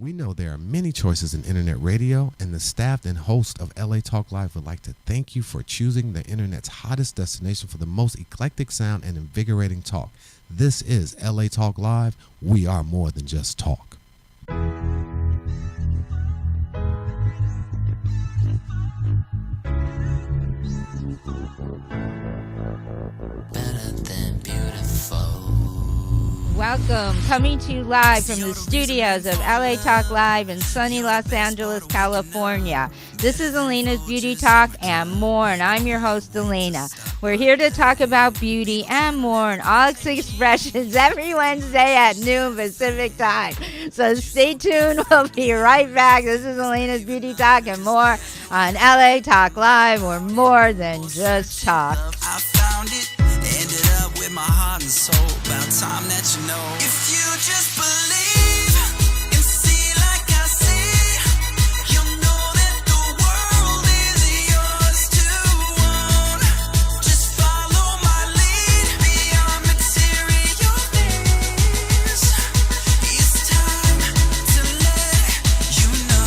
We know there are many choices in internet radio, and the staff and host of LA Talk Live would like to thank you for choosing the internet's hottest destination for the most eclectic sound and invigorating talk. This is LA Talk Live. We are more than just talk. Better than beautiful. Welcome, coming to you live from the studios of LA Talk Live in sunny Los Angeles, California. This is Alayna's Beauty Talk and more, and I'm your host, Alayna. We're here to talk about beauty and more in all its expressions every Wednesday at noon Pacific time. So stay tuned. We'll be right back. This is Alayna's Beauty Talk and more on LA Talk Live. We're more than just talk. I found it, ended up with my heart and soul. About time that you know. If you just believe and see like I see, you'll know that the world is yours to own. Just follow my lead beyond material things. It's time to let you know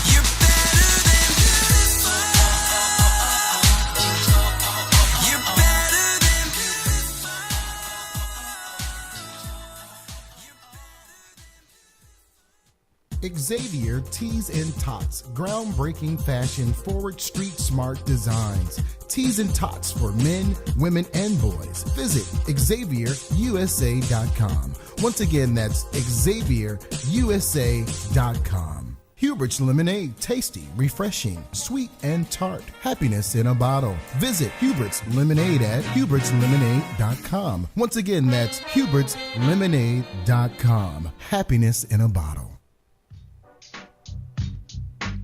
you're better than beautiful. You're better than beautiful. Xavier Tees and Tots, groundbreaking fashion, forward street smart designs. Tees and Tots for men, women, and boys. Visit XavierUSA.com. Once again, that's XavierUSA.com. Hubert's Lemonade, tasty, refreshing, sweet, and tart. Happiness in a bottle. Visit Hubert's Lemonade at Hubert'sLemonade.com. Once again, that's Hubert'sLemonade.com. Happiness in a bottle.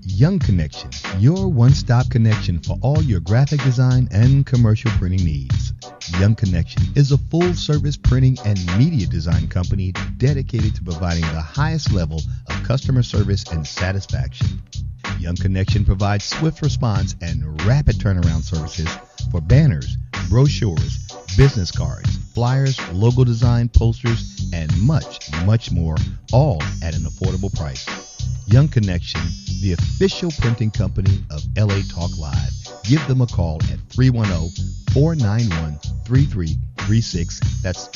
Young Connection, your one-stop connection for all your graphic design and commercial printing needs. Young Connection is a full-service printing and media design company dedicated to providing the highest level of customer service and satisfaction. Young Connection provides swift response and rapid turnaround services for banners, brochures, business cards, flyers, logo design, posters, and much, much more, all at an affordable price. Young Connection, the official printing company of LA Talk Live. Give them a call at 310-491-3336. That's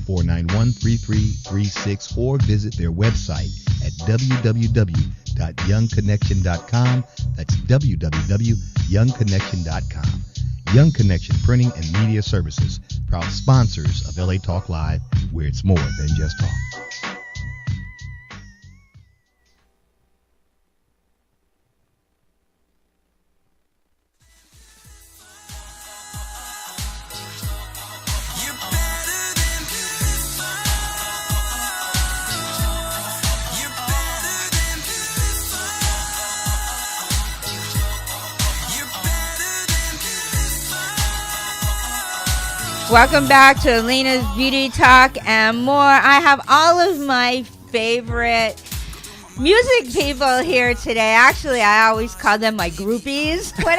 310-491-3336, or visit their website at www.youngconnection.com. That's www.youngconnection.com. Young Connection Printing and Media Services, proud sponsors of LA Talk Live, where it's more than just talk. Welcome back to Alayna's Beauty Talk and more. I have all of my favorite music people here today. Actually, I always call them my groupies when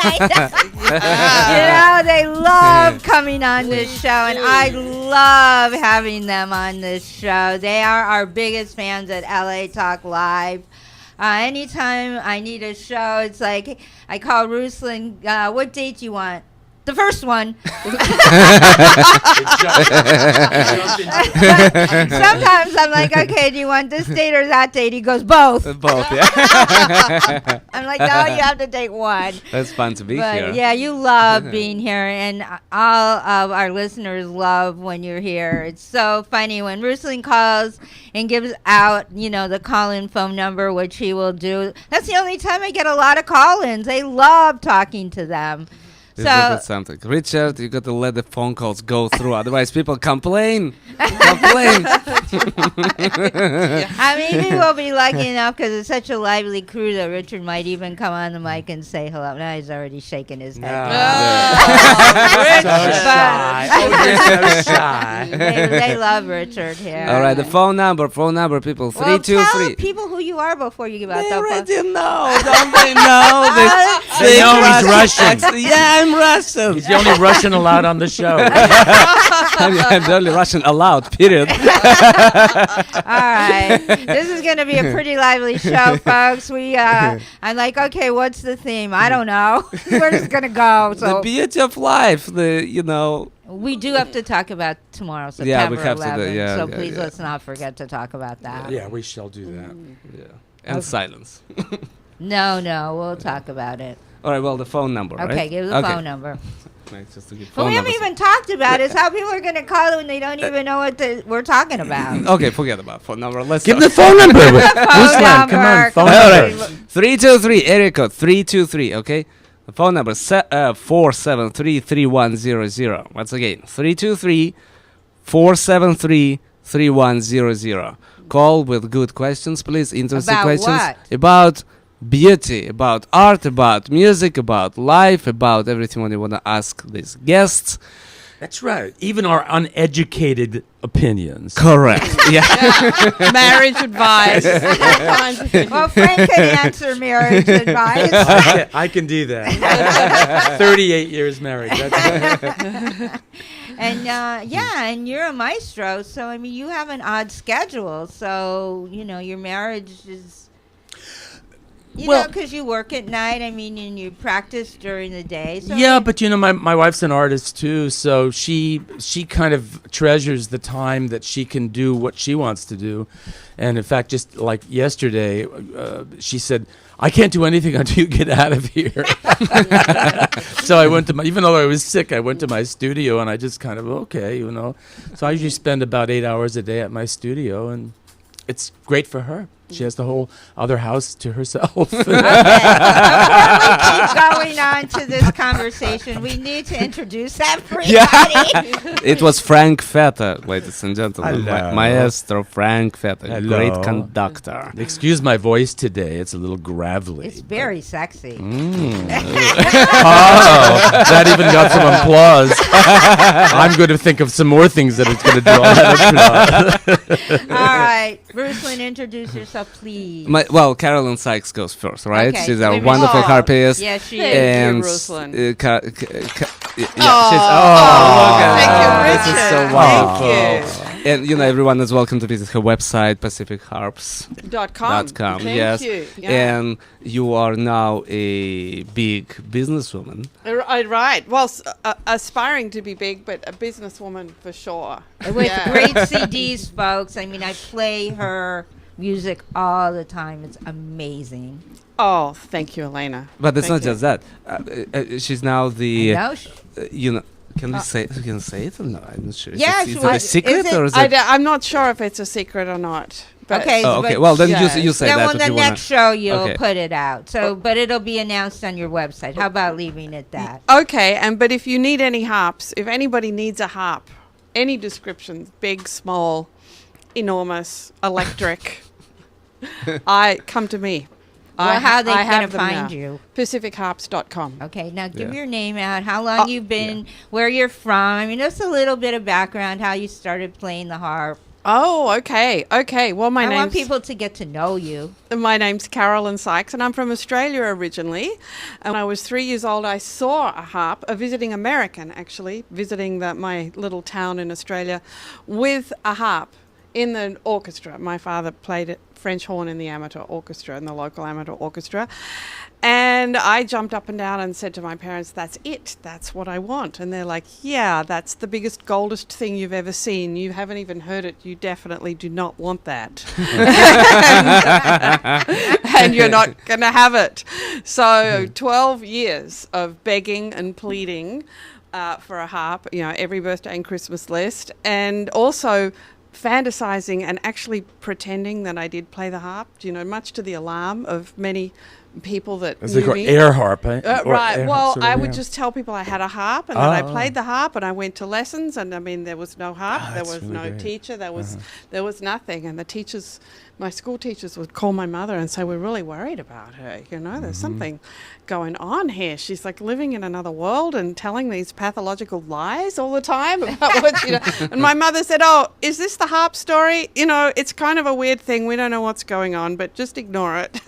they love coming on this show, and I love having them on this show. They are our biggest fans at LA Talk Live. Anytime I need a show, it's like I call Ruslan, what date do you want? The first one. Sometimes I'm like, okay, do you want this date or that date? He goes, both. Both, yeah. I'm like, no, you have to take one. That's fun to be here. Yeah, you love being here, and all of our listeners love when you're here. It's so funny when Ruslan calls and gives out, the call-in phone number, which he will do. That's the only time I get a lot of call-ins. They love talking to them. So, something. Richard, you got to let the phone calls go through, otherwise people complain. Maybe we'll be lucky enough because it's such a lively crew that Richard might even come on the mic and say hello. Now he's already shaking his head. So shy. They love Richard here. All right, the phone number, people. 323. Tell people who you are before you give out that phone. They already know, don't they know? They know he's Russian. Yeah, I'm Russian. He's the only Russian allowed on the show. The only Russian allowed, period. All right. This is going to be a pretty lively show, folks. I'm like, okay, what's the theme? I don't know. We're just going to go. The So beauty of life, we do have to talk about tomorrow, September Yeah, we have to 11th. So yeah, please yeah. let's not forget to talk about that. Yeah, we shall do that. Yeah. And silence. No, we'll talk about it. All right, well, the phone number, right? Okay, give the phone number. Nice, just to give But phone we haven't numbers. even talked about is how people are going to call when they don't even know what we're talking about. Okay, forget about phone number. Let's Give start. the phone number. Phone Ruslan, come on, number. phone Come on. number. 323, area code 323, okay? The phone number 473-3100. Once again, 323-473-3100. Call with good questions, please. Interesting About questions. what? About beauty, about art, about music, about life, about everything you want to ask these guests. That's right. Even our uneducated opinions. Correct. Yeah. Marriage advice. All kinds of things. Well, Frank can answer marriage advice. I can do that. 38 years married. That's And and you're a maestro, so I mean, you have an odd schedule. So your marriage is, because you work at night. I mean, and you practice during the day. So yeah, but my wife's an artist too, so she kind of treasures the time that she can do what she wants to do. And in fact, just like yesterday, she said, "I can't do anything until you get out of here." So I went to even though I was sick, I went to my studio and I just kind of So I usually spend about 8 hours a day at my studio, and it's great for her. She has the whole other house to herself. Okay. Before we keep going on to this conversation, we need to introduce everybody. It was Frank Fetter, ladies and gentlemen. Hello. Maestro Frank Fetter, Hello. great conductor. Excuse my voice today; it's a little gravelly. It's very sexy. That even got some applause. I'm going to think of some more things that it's going to draw that applause. All right, Ruslan, introduce yourself, please. Carolyn Sykes goes first, right? Okay, She's so a maybe- wonderful harpist. Yes, she Thank is. you, And Ruslan. she's Thank you, this is so Richard. wonderful. Thank And everyone is welcome to visit her website, pacificharps.com. .com. Thank Yes, you. Yeah. and you are now a big businesswoman. Right. Well, aspiring to be big, but a businesswoman for sure. With great CDs, folks. I mean, I play her music all the time. It's amazing. Oh, thank you, Alayna. But it's Thank not just that. She's now the No, Can we say? Can you say it or no? I'm not sure. Yeah, is it sure. a secret Is it- or is it? I'm not sure if it's a secret or not. But Okay. Oh, okay. but- Well, then Yeah. you say Then that on if the you wanna. next show, you'll Okay. put it out. So, but it'll be announced on your website. How about leaving it that? Okay, but if you need any harps, if anybody needs a harp, any description, big, small, enormous, electric, I come to me. Well, how are they I going have to them find now. you? PacificHarps.com. Okay, now give Yeah. your name out, how long you've been, where you're from. I mean, just a little bit of background, how you started playing the harp. Oh, okay. Well, I want people to get to know you. My name's Carolyn Sykes, and I'm from Australia originally. And when I was 3 years old, I saw a harp, a visiting American, actually, visiting my little town in Australia, with a harp in the orchestra. My father played French horn in the amateur orchestra, in the local amateur orchestra. And I jumped up and down and said to my parents, "That's it. That's what I want." And they're like, "Yeah, that's the biggest, goldest thing you've ever seen. You haven't even heard it. You definitely do not want that." And you're not going to have it. So 12 years of begging and pleading for a harp, every birthday and Christmas list. And also fantasizing and actually pretending that I did play the harp, much to the alarm of many people that It's knew like me. air harp, eh? Or Right. air Well, harp, sort of, I would yeah. just tell people I had a harp and that I Oh. played the harp, and I went to lessons, and I mean there was no harp, there that's was really no great. teacher, there was nothing, and the teachers, my school teachers would call my mother and say, "We're really worried about her. There's something going on here. She's like living in another world and telling these pathological lies all the time about what she does." And my mother said, "Oh, is this the harp story? It's kind of a weird thing. We don't know what's going on, but just ignore it."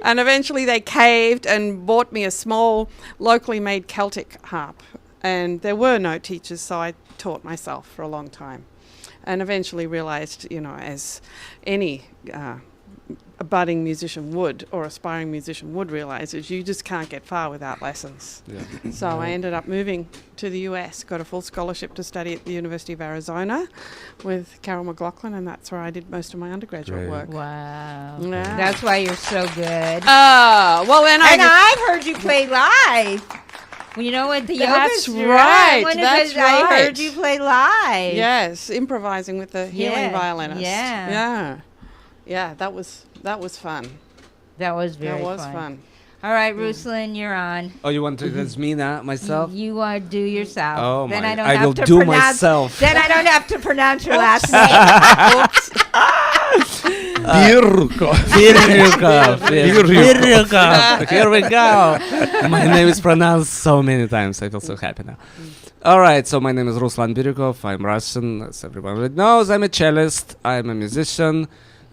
And eventually they caved and bought me a small, locally made Celtic harp. And there were no teachers, so I taught myself for a long time. And eventually realized, as any a budding musician would, or aspiring musician would realize, is you just can't get far without lessons. Yeah. So I ended up moving to the US, got a full scholarship to study at the University of Arizona with Carol McLaughlin, and that's where I did most of my undergraduate Great. work. Wow. Yeah. That's why you're so good. Well, then And I've heard you play live. You know what the That's yoga's right, One of that's those- I heard right. you play live. Yes, improvising with the healing Yeah, violinist. yeah. Yeah, that was fun. That was very That was fun. fun. All right, Ruslan, you're on. Oh, you want to that's me now, myself? You want to do yourself. Oh, then my- I don't I have will to do pronounce, myself. Then I don't have to pronounce your last name. Birkov. Here we go. My name is pronounced so many times. I feel so happy now. All right, so my name is Ruslan Birkov. I'm Russian, as everyone already knows. I'm a cellist. I'm a musician.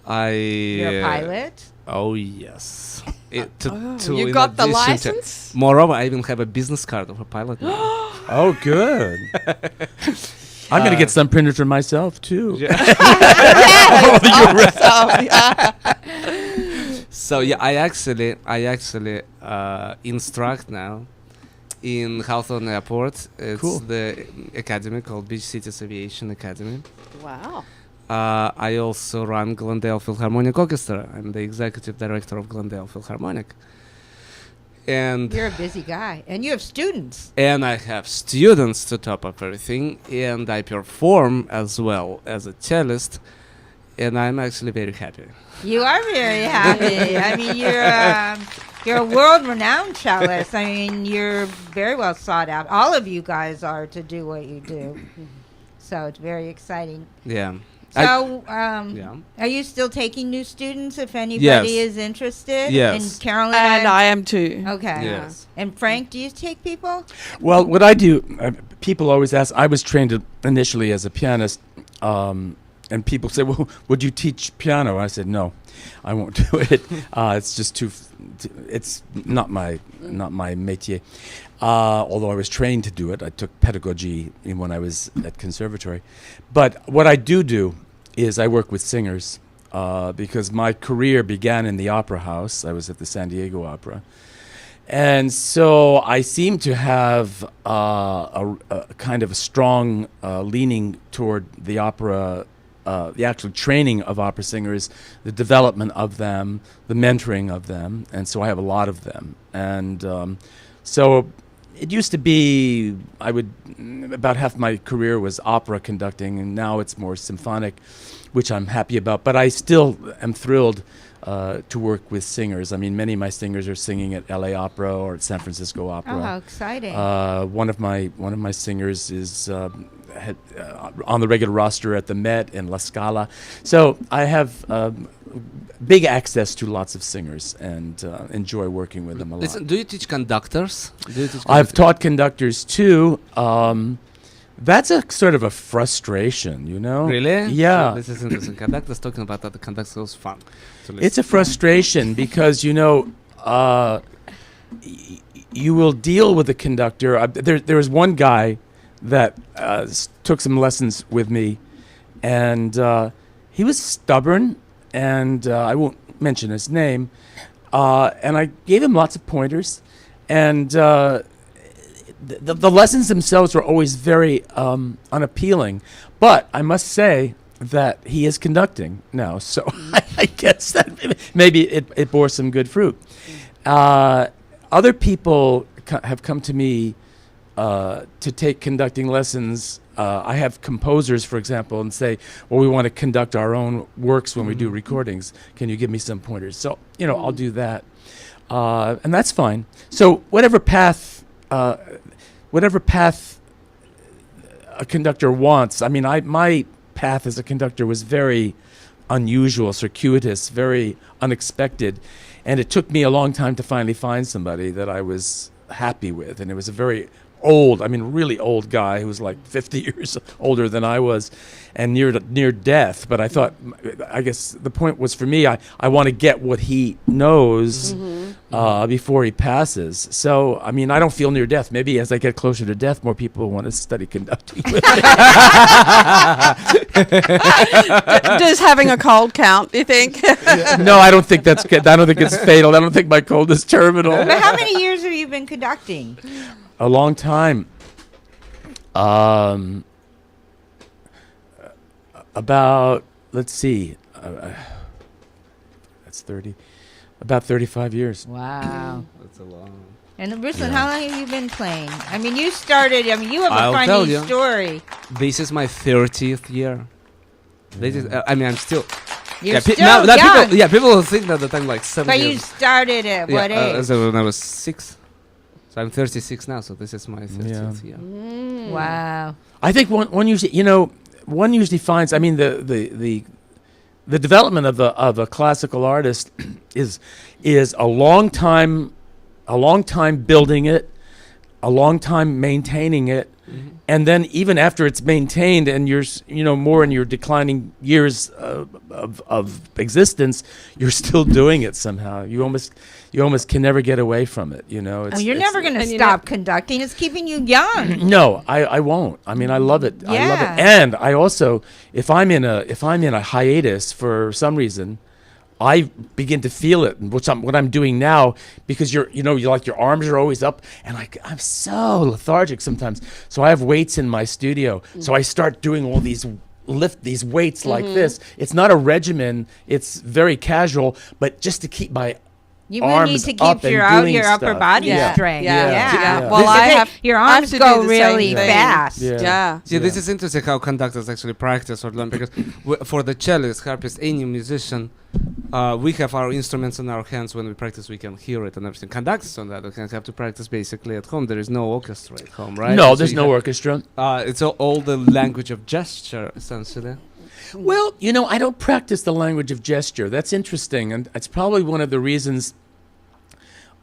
You're a pilot. Oh, yes. You in got the addition to- license? Moreover, I even have a business card of a pilot. now. Oh, good. I'm going to get some printed for myself, too. So yeah, I actually instruct now in Hawthorne Airport. It's Cool. the academy called Beach Cities Aviation Academy. Wow. I also run Glendale Philharmonic Orchestra. I'm the executive director of Glendale Philharmonic. And You're a busy guy. And you have students. and I have students to top up everything, and I perform as well as a cellist, and I'm actually very happy. You are very happy. I mean, you're a world-renowned cellist. I mean, you're very well sought out. All of you guys are to do what you do. So it's very exciting. Yeah. So, Yeah. are you still taking new students if anybody Yes. is interested? Yes. And Carolyn? And I am too. Okay. Yes. And Frank, do you take people? Well, what I do, people always ask, I was trained initially as a pianist, and people say, well, would you teach piano? I said, no, I won't do it. It's just it's not my métier. Although I was trained to do it. I took pedagogy when I was at conservatory. But what I do is I work with singers because my career began in the opera house. I was at the San Diego Opera. And so I seem to have a kind of a strong leaning toward the opera, the actual training of opera singers, the development of them, the mentoring of them. And so I have a lot of them. And so it used to be, about half my career was opera conducting, and now it's more symphonic, which I'm happy about. But I still am thrilled to work with singers. I mean, many of my singers are singing at LA Opera or at San Francisco Opera. Oh, how exciting. One of my singers is on the regular roster at the Met and La Scala. So I have big access to lots of singers and enjoy working with them a lot. Listen, do you teach conductors? I've taught conductors too. That's a sort of a frustration, you know? Really? Yeah. So this is interesting. Conductors talking about that. The conductors was fun. to listen. It's a frustration because, you will deal with the conductor. There was one guy that took some lessons with me, and he was stubborn, and I won't mention his name, and I gave him lots of pointers, and the lessons themselves were always very unappealing, but I must say that he is conducting now, so I guess that maybe it bore some good fruit. Other people have come to me to take conducting lessons. I have composers, for example, and say, well, we want to conduct our own works when we do recordings. Can you give me some pointers? So, I'll do that. And that's fine. So whatever path a conductor wants, I mean, my path as a conductor was very unusual, circuitous, very unexpected. And it took me a long time to finally find somebody that I was happy with. And it was a very really old guy who was like 50 years older than I was and near death. But I thought, I guess the point was for me, I want to get what he knows before he passes. So, I mean, I don't feel near death. Maybe as I get closer to death, more people will want to study conducting with me. Does having a cold count, do you think? No, I don't think that's good. I don't think it's fatal. I don't think my cold is terminal. But how many years have you been conducting? A long time. About, let's see, that's 30, about 35 years. Wow. That's a long. And Ruslan, how long have you been playing? I mean, you started, I mean, you have a I'll tell funny you. story. This is my 30th year. This is, I mean, I'm still. You're pe- still now, young. people will think that I'm like 7 But years. you started at what age? So when I was 6. So I'm 36 now, so this is my 30th year. Wow. I think one usually, one usually finds. I mean, the development of a classical artist is a long time building it, a long time maintaining it, and then even after it's maintained and you're more in your declining years of existence, you're still doing it somehow. You almost can never get away from it. It's, You're never going to and you stop conducting. It's keeping you young. No, I won't. I mean, I love it. I love Yeah. it. And I also, if I'm in a hiatus for some reason, I begin to feel it, what I'm doing now, because you're like your arms are always up, and I'm so lethargic sometimes. So I have weights in my studio. So I start doing all these weights like this. It's not a regimen. It's very casual, but just to keep my You may need arms to up keep and your doing upper stuff. body Yeah. strength. Yeah. Yeah. Well, Your I arms have to go do the same really thing. fast. Yeah. See, this is interesting how conductors actually practice or learn, because for the cellist, harpist, any musician, we have our instruments in our hands. When we practice, we can hear it and everything. Conductors, on the other hand, have to practice basically at home. There is no orchestra at home, right? No, So there's you no have- orchestra. It's all the language of gesture, essentially. Well, I don't practice the language of gesture. That's interesting, and it's probably one of the reasons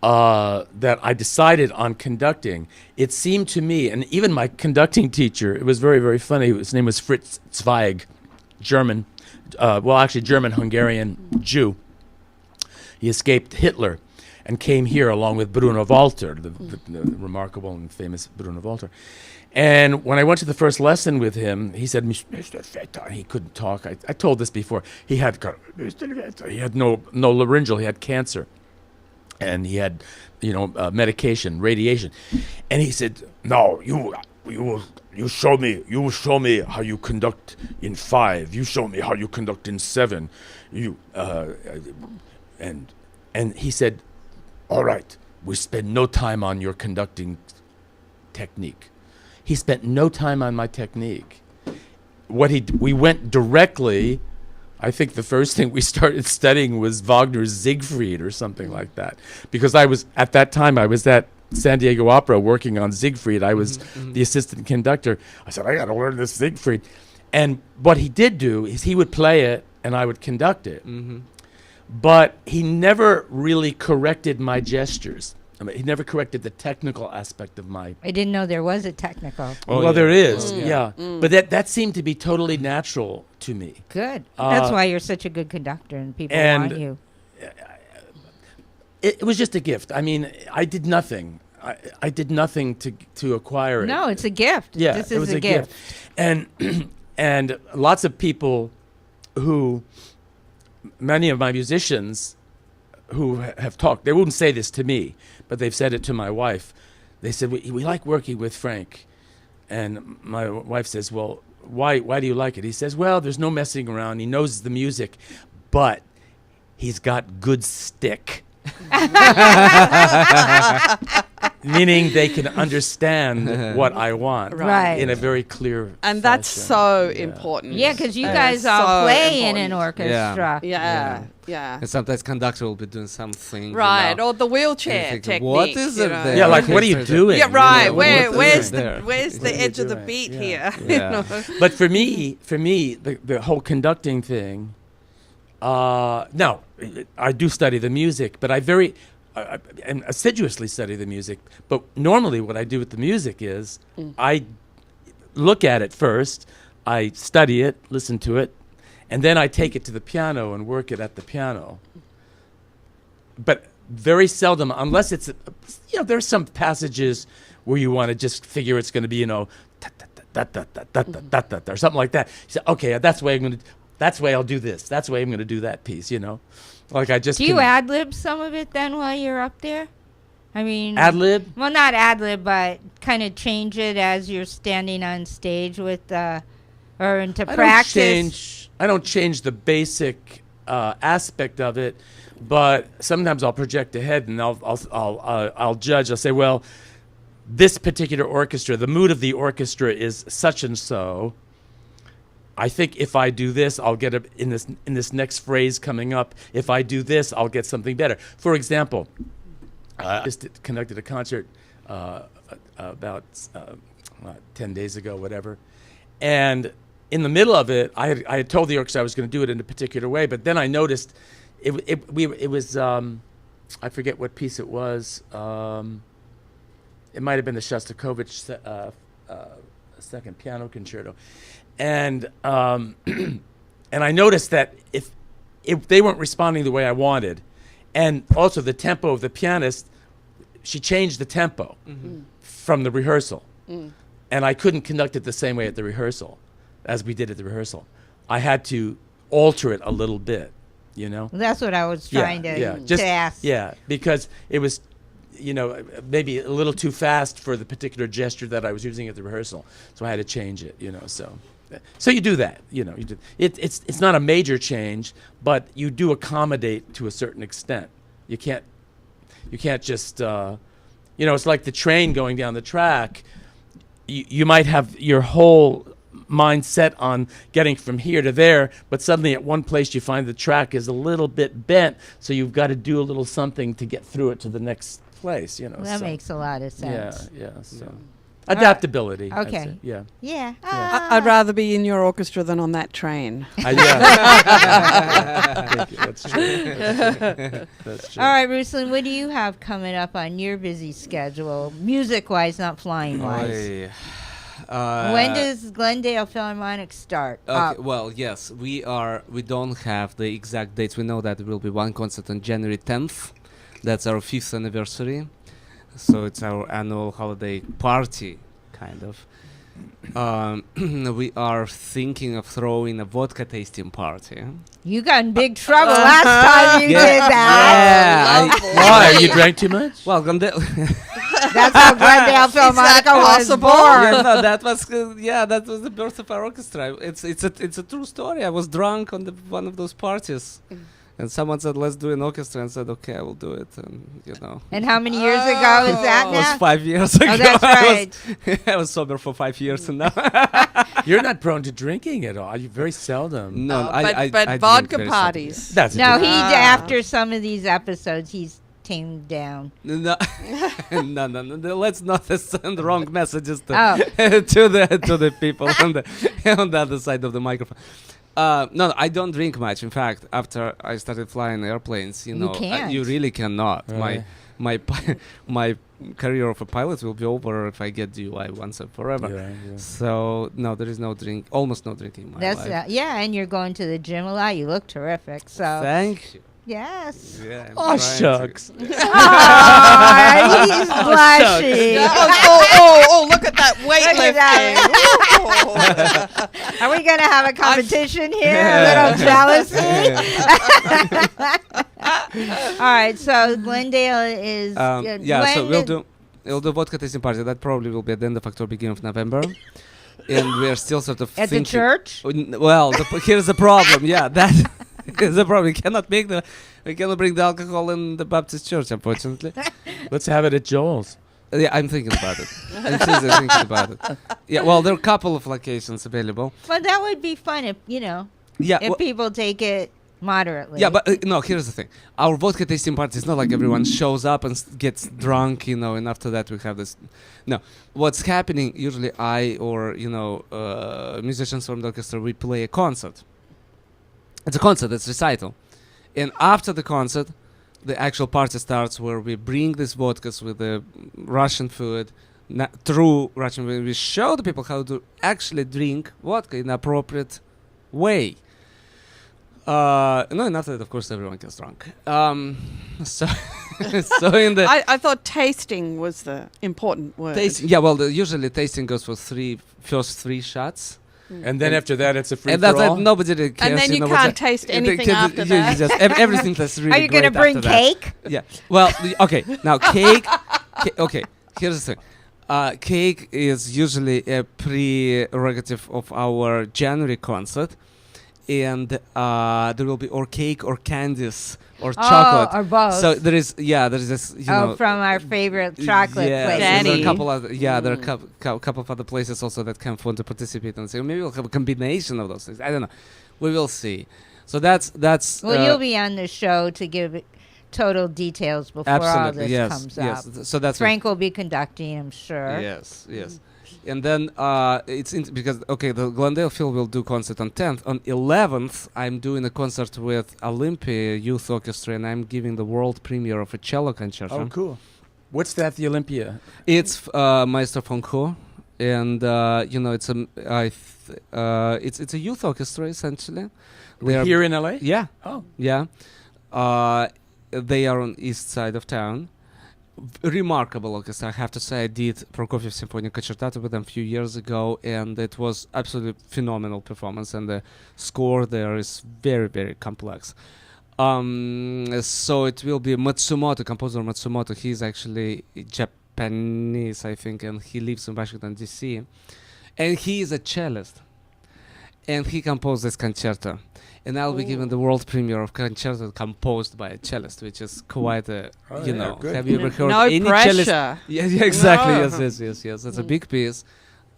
that I decided on conducting. It seemed to me, and even my conducting teacher, it was very, very funny. His name was Fritz Zweig, German, German-Hungarian Jew. He escaped Hitler and came here along with Bruno Walter, the remarkable and famous Bruno Walter. And when I went to the first lesson with him, he said, Mr. Vetter, he couldn't talk. I told this before. He had no laryngeal. He had cancer. And he had, medication, radiation. And he said, "No, you will show me how you conduct in 5. You show me how you conduct in 7. And he said, all right, we spend no time on your conducting technique." He spent no time on my technique. We went directly. I think the first thing we started studying was Wagner's Siegfried or something like that, because at that time I was at San Diego Opera working on Siegfried. I was the assistant conductor. I said, I got to learn this Siegfried. And what he did do is he would play it and I would conduct it. But he never really corrected my gestures. I mean, he never corrected the technical aspect of my... I didn't know there was a technical. There is, But that seemed to be totally natural to me. Good. That's why you're such a good conductor and people and want you. It was just a gift. I mean, I did nothing. I did nothing to acquire it. No, it's a gift. Yeah, this it is was a gift. And and lots of people many of my musicians who have talked, they wouldn't say this to me, but they've said it to my wife. They said, we like working with Frank. And my wife says, well, why do you like it? He says, well, there's no messing around. He knows the music, but he's got good stick. Meaning they can understand what I want Right. in a very clear And that's fashion. so important. Yeah, because you That guys is all so play in an important. orchestra. Yeah. And sometimes conductor will be doing something. Right, or the And wheelchair you think, technique. what is it there? Yeah, like, what are you Okay, so doing? Yeah, right. what is Where's there? where's the What are you edge of the doing? beat Yeah. here? Yeah. But for me, the whole conducting thing. No, I do study the music, but I and assiduously study the music. But normally, what I do with the music is I look at it first, I study it, listen to it, and then I take it to the piano and work it at the piano. But very seldom, unless it's, there's some passages where you want to just figure it's going to be, or something like that. You say, okay, that's the way I'll do this. That's the way I'm going to do that piece, Like I just. Do you ad lib some of it then while you're up there? I mean, ad lib? Well, not ad lib, but kind of change it as you're standing on stage with, or into practice. I don't change the basic aspect of it, but sometimes I'll project ahead and I'll judge. I'll say, well, this particular orchestra, the mood of the orchestra is such and so. I think if I do this, I'll get in this next phrase coming up. If I do this, I'll get something better. For example. I just conducted a concert about 10 days ago, whatever. And in the middle of it, I had told the orchestra I was going to do it in a particular way, but then I noticed it was, I forget what piece it was. It might have been the Shostakovich second piano concerto. And and I noticed that if they weren't responding the way I wanted, and also the tempo of the pianist, she changed the tempo from the rehearsal. And I couldn't conduct it the same way at the rehearsal as we did at the rehearsal. I had to alter it a little bit, That's what I was trying to ask. Yeah, because it was, maybe a little too fast for the particular gesture that I was using at the rehearsal. So I had to change it, So you do that, you do. It's not a major change, but you do accommodate to a certain extent. You can't just, it's like the train going down the track. You might have your whole mind set on getting from here to there, but suddenly at one place you find the track is a little bit bent, so you've got to do a little something to get through it to the next place, Well, that makes a lot of sense. Yeah. So. Adaptability. Okay. Yeah. Yeah. I'd rather be in your orchestra than on that train. Yeah. That's true. That's true. All right, Ruslan, what do you have coming up on your busy schedule, music-wise, not flying-wise? When does Glendale Philharmonic start? Okay, well, yes, we don't have the exact dates. We know that there will be one concert on January 10th. That's our 5th anniversary. So it's our annual holiday party, kind of. We are thinking of throwing a vodka tasting party. You got in big trouble last time you did that. Why? You drank too much? Well, Glendale. That's how Glendale Philharmonic was born. That was the birth of our orchestra. It's a true story. I was drunk on one of those parties. And someone said, let's do an orchestra, and said, okay, I will do it. And, And how many years ago is that It now? was 5 years ago. Oh, that's right. I was sober for 5 years now. You're not prone to drinking at all. You very seldom. No, but I vodka drink very parties. That's No, he. after some of these episodes, he's tamed down. No, no. Let's not send wrong messages to Oh. to the people on the other side of the microphone. No, I don't drink much. In fact, after I started flying airplanes, You can't. you really cannot. Right. My career of a pilot will be over if I get DUI once and forever. Yeah. So no, there is almost no drinking in my life. And you're going to the gym a lot. You look terrific. So Thank you. yes. Yeah, I'm Oh, trying to. shucks. Oh, he's blushing. Oh, look at that weightlifting. Are we going to have a competition here? A little jealousy? All right, so Glendale is... So we'll do vodka tasting party. That probably will be at the end of October, beginning of November. And we're still sort of At thinking... the church? Well, here's the problem. Yeah, that is the problem. We cannot bring the alcohol in the Baptist church, unfortunately. Let's have it at Joel's. Yeah, I'm thinking about it. I'm seriously thinking about it. Yeah, well, there are a couple of locations available. But that would be fun if, if people take it moderately. Yeah, but no, here's the thing. Our vodka tasting party is not like everyone shows up and gets drunk, and after that we have this. No. What's happening, usually I or, musicians from the orchestra, we play a concert. It's a concert, it's recital. And after the concert, the actual party starts where we bring these vodkas with the Russian food, through Russian food. We show the people how to actually drink vodka in an appropriate way. And after that, of course, everyone gets drunk. So So in the I thought tasting was the important word. tasting, yeah, well, usually tasting goes for first three shots. And then after that, it's a free And for that's all. like nobody really cares. And then you know, what's can't that- taste the anything kids- after you that. Just, everything that's really Are you going to great bring after that. cake? Yeah. Well, okay. Now cake. Okay. Here's the thing. Cake is usually a prerogative of our January concert, and there will be or cake or candies or chocolate. or both. So there is this From our favorite chocolate yeah, place. there are a Danny. couple other, there are a couple of other places also that can want to participate and say maybe we'll have a combination of those things. I don't know. We will see. So that's Well, you'll be on the show to give total details before all absolutely this yes, comes yes. up. So that's Frank will be conducting, I'm sure. Yes, yes. And then it's because the Glendale Phil will do concert on 10th. On 11th, I'm doing a concert with Olympia Youth Orchestra, and I'm giving the world premiere of a cello concerto. Oh, cool. What's that? The Olympia? It's Meister von Chor, and it's a youth orchestra essentially. They are Here in LA? yeah, Oh. yeah. They are on east side of town. Remarkable orchestra, I have to say. I did Prokofiev Symphony Concertato with them a few years ago, and it was absolutely phenomenal performance. And the score there is very, very complex. So it will be composer Matsumoto. He's actually Japanese, I think, and he lives in Washington D.C. And he is a cellist, and he composed this concerto. And I'll be giving the world premiere of concerto composed by a cellist, which is quite a, good. Have you ever heard No any cellist? pressure. Yeah, exactly. No. Yes. It's a big piece.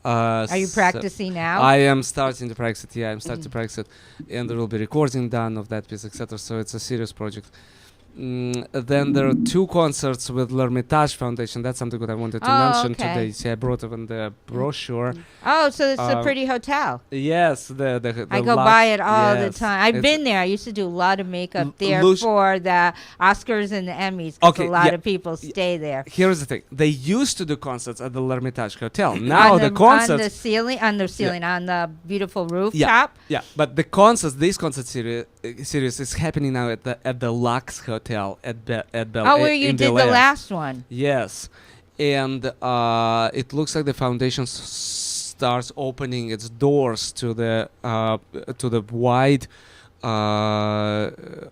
Are you practicing now? I am starting to practice it. Yeah, I'm starting to practice it, and there will be recording done of that piece, etc. So it's a serious project. Then there are two concerts with L'Hermitage Foundation. That's something that I wanted to mention okay. today. See, I brought it in the brochure. Oh, so it's a pretty hotel. Yes, the I go Lux- by it all the yes, time. I've it's- been there. I used to do a lot of makeup there Lush- for the Oscars and the Emmys. 'Cause Okay, a lot yeah. of people stay there. Here's the thing: they used to do concerts at the L'Hermitage Hotel. Now on the on concerts, the ceiling, on the beautiful rooftop. yeah, but this concert series is happening now at the Lux Hotel at Bel Oh, where you in did Bel the Air. last one. Yes, and it looks like the foundation starts opening its doors to the wide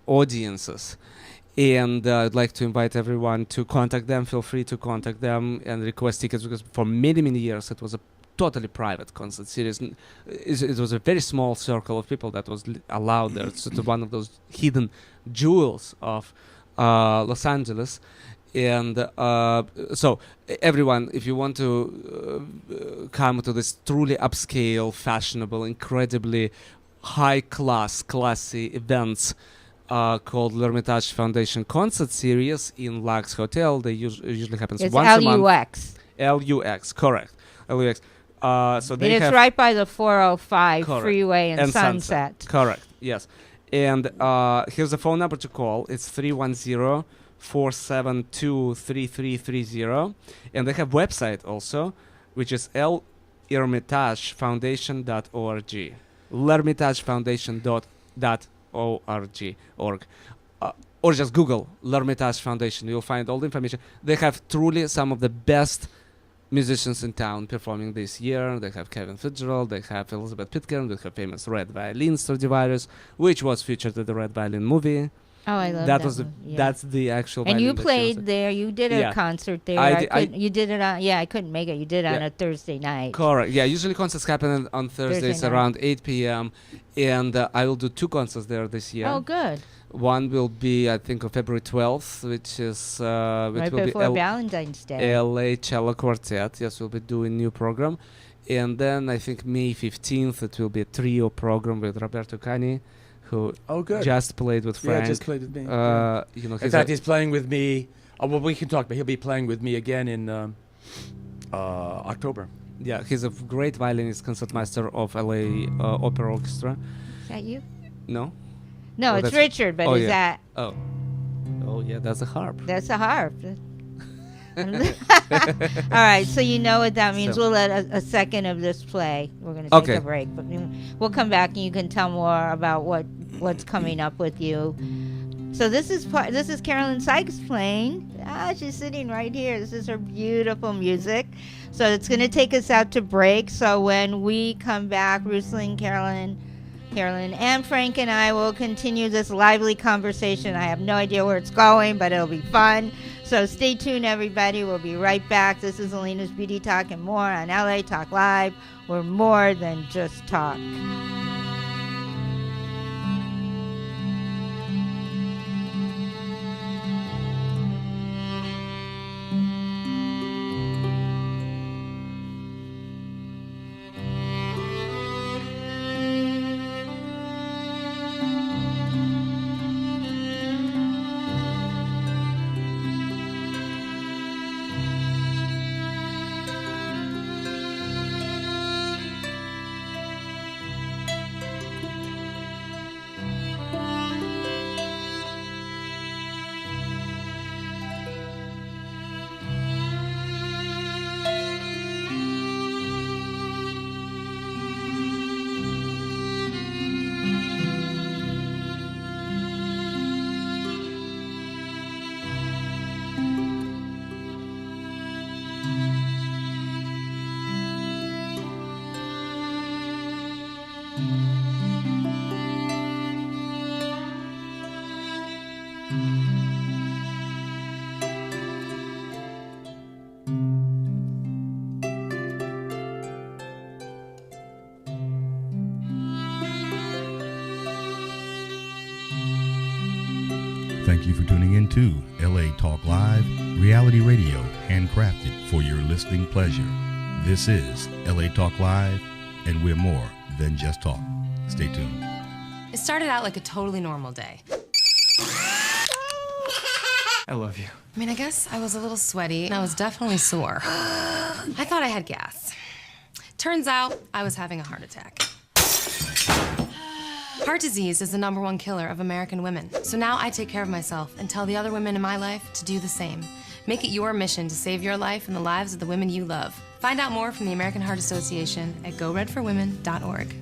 audiences. And I'd like to invite everyone to contact them. Feel free to contact them and request tickets, because for many, many years it was a totally private concert series. It was a very small circle of people that was allowed there. It's sort of one of those hidden jewels of Los Angeles. And so everyone, if you want to come to this truly upscale, fashionable, incredibly high-class, classy events called L'Hermitage Foundation Concert Series in Lux Hotel, they usually happens It's once a month. LUX. LUX, correct. LUX. So And they it's have right by the 405 Correct. freeway and Sunset. Correct. Yes. And here's the phone number to call. It's 310-472-3330. And they have website also, which is l'hermitagefoundation.org. l'hermitagefoundation.org. Or just Google L'Hermitage Foundation. You'll find all the information. They have truly some of the best musicians in town performing this year. They have Kevin Fitzgerald, they have Elizabeth Pitcairn, they have famous Red Violin Stradivarius, which was featured in the Red Violin movie. Oh, I love That that. was one. Yeah. that's the actual. And you violin that she played was- there. You did a Yeah. concert there. I you did it on. Yeah, I couldn't make it. You did it on Yeah. a Thursday night. Correct. Yeah, usually concerts happen on Thursdays night. around 8 p.m. And I will do two concerts there this year. Oh, good. One will be, I think, on February 12th, which is which Right will before be Valentine's Day. LA Cello Quartet. Yes, we'll be doing new program. And then I think May 15th it will be a trio program with Roberto Cani, who Oh, good. just played with Frank. Yeah, just played with me. You know, In fact, he's playing with me. Well, we can talk, but he'll be playing with me again in October. yeah, he's a great violinist, concertmaster of LA Opera Orchestra. Is that you? No? No, Oh, it's that's- Richard, but oh, is yeah. that Oh. Oh, yeah, that's a harp. that's a harp? All right, so you know what that means. So- We'll let a second of this play. We're going to take Okay. a break, but we'll come back and you can tell more about what's coming up with you. So this is Carolyn Sykes playing. She's sitting right here. This is her beautiful music. So it's going to take us out to break. So when we come back, Ruslan, Carolyn, and Frank and I will continue this lively conversation. I have no idea where it's going, but it'll be fun. So stay tuned, everybody. We'll be right back. This is Alayna's Beauty Talk and more on LA Talk Live. We're more than just talk. Thank you for tuning in to LA Talk Live, reality radio handcrafted for your listening pleasure. This is LA Talk Live, and we're more than just talk. Stay tuned. It started out like a totally normal day. I love you. I mean, I guess I was a little sweaty and I was definitely sore. I thought I had gas. Turns out I was having a heart attack. Heart disease is the #1 killer of American women. So now I take care of myself and tell the other women in my life to do the same. Make it your mission to save your life and the lives of the women you love. Find out more from the American Heart Association at goredforwomen.org.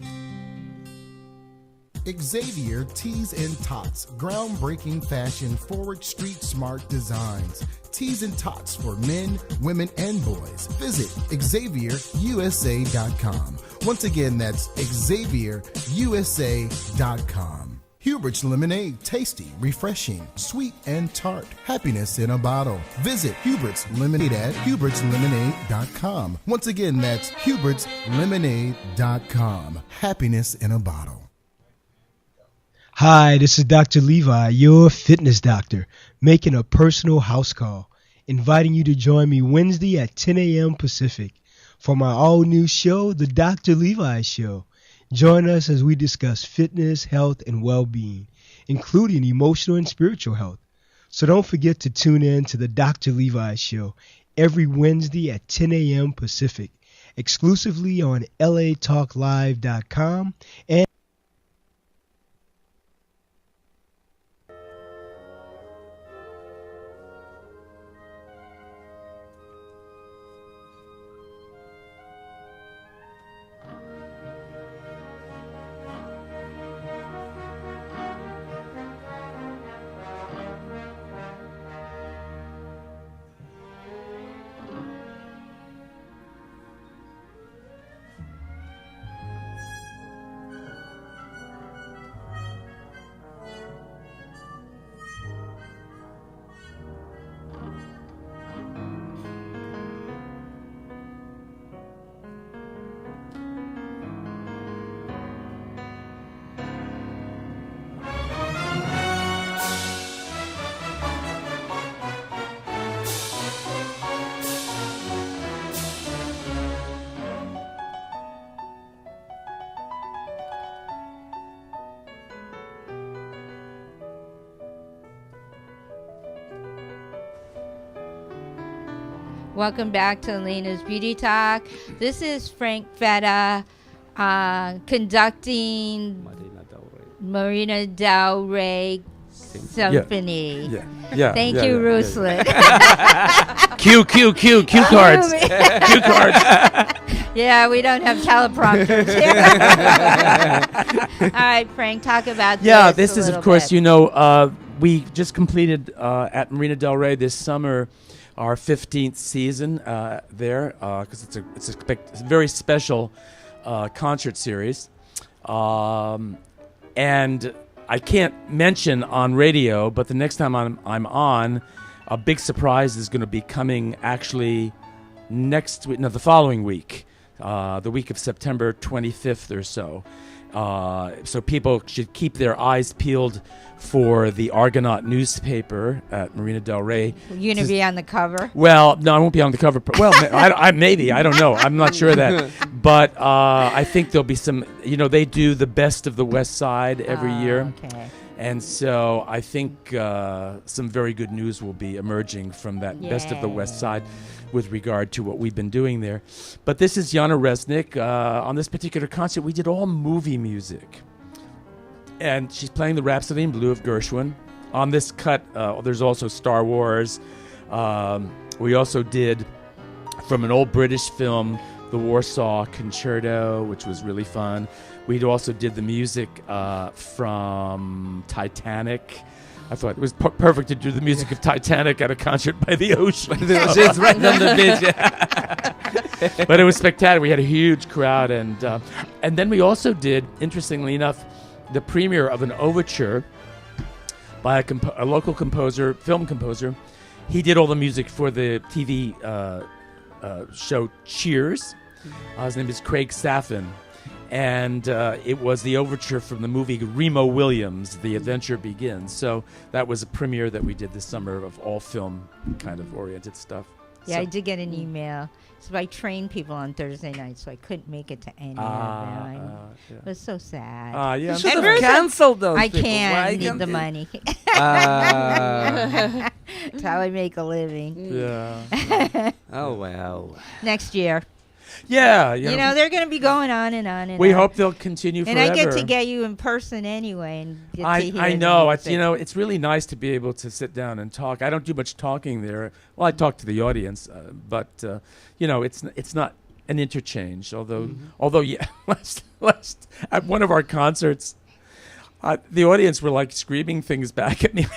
Xavier Tees and Tots, groundbreaking fashion, forward street smart designs. Tees and Tots for men, women, and boys. Visit XavierUSA.com. Once again, that's XavierUSA.com. Hubert's Lemonade, tasty, refreshing, sweet, and tart. Happiness in a bottle. Visit Hubert's Lemonade at Hubert'sLemonade.com. Once again, that's Hubert'sLemonade.com. Happiness in a bottle. Hi, this is Dr. Levi, your fitness doctor, making a personal house call, inviting you to join me Wednesday at 10 a.m. Pacific for my all-new show, The Dr. Levi Show. Join us as we discuss fitness, health, and well-being, including emotional and spiritual health. So don't forget to tune in to The Dr. Levi Show every Wednesday at 10 a.m. Pacific, exclusively on latalklive.com and Welcome back to Alayna's Beauty Talk. This is Frank Fetta conducting Marina Del Rey Symphony. Yeah. Thank you, Ruslan. Cue cards. Cue cards. Yeah, we don't have teleprompters here. All right, Frank, talk about This is, of course, bit. we just completed at Marina Del Rey this summer our 15th season there because it's a very special concert series. And I can't mention on radio, but the next time I'm on, a big surprise is going to be coming actually next week, no, the following week, the week of September 25th or so. So people should keep their eyes peeled for the Argonaut newspaper at Marina Del Rey. You're going to be on the cover? Well, no, I won't be on the cover. Well, maybe. I don't know. I'm not sure of that. But I think there'll be some, they do the Best of the West Side every year. Okay. And so I think some very good news will be emerging from that Best of the West Side with regard to what we've been doing there. But this is Jana Resnick. On this particular concert, we did all movie music. And she's playing the Rhapsody in Blue of Gershwin. On this cut, there's also Star Wars. We also did, from an old British film, the Warsaw Concerto, which was really fun. We also did the music from Titanic. I thought it was perfect to do the music of Titanic at a concert by the ocean. It's right on the beach. But it was spectacular. We had a huge crowd, and then we also did, interestingly enough, the premiere of an overture by a local composer, film composer. He did all the music for the TV show Cheers. His name is Craig Saffin. And it was the overture from the movie Remo Williams, The Adventure Begins. So that was a premiere that we did this summer of all film kind of oriented stuff. Yeah, I did get an email. So I trained people on Thursday night, so I couldn't make it to any of them. It was so sad. Yeah. You should have canceled those I people. can't need the money. That's how I make a living. Yeah. Oh, well. Next year. Yeah. They're going to be going on and on and we on. hope they'll continue forever. And I get to get you in person anyway. And get to hear I know. the It's music. it's really nice to be able to sit down and talk. I don't do much talking there. Well, I talk to the audience, but it's not an interchange. Although yeah, last at one of our concerts, the audience were like screaming things back at me.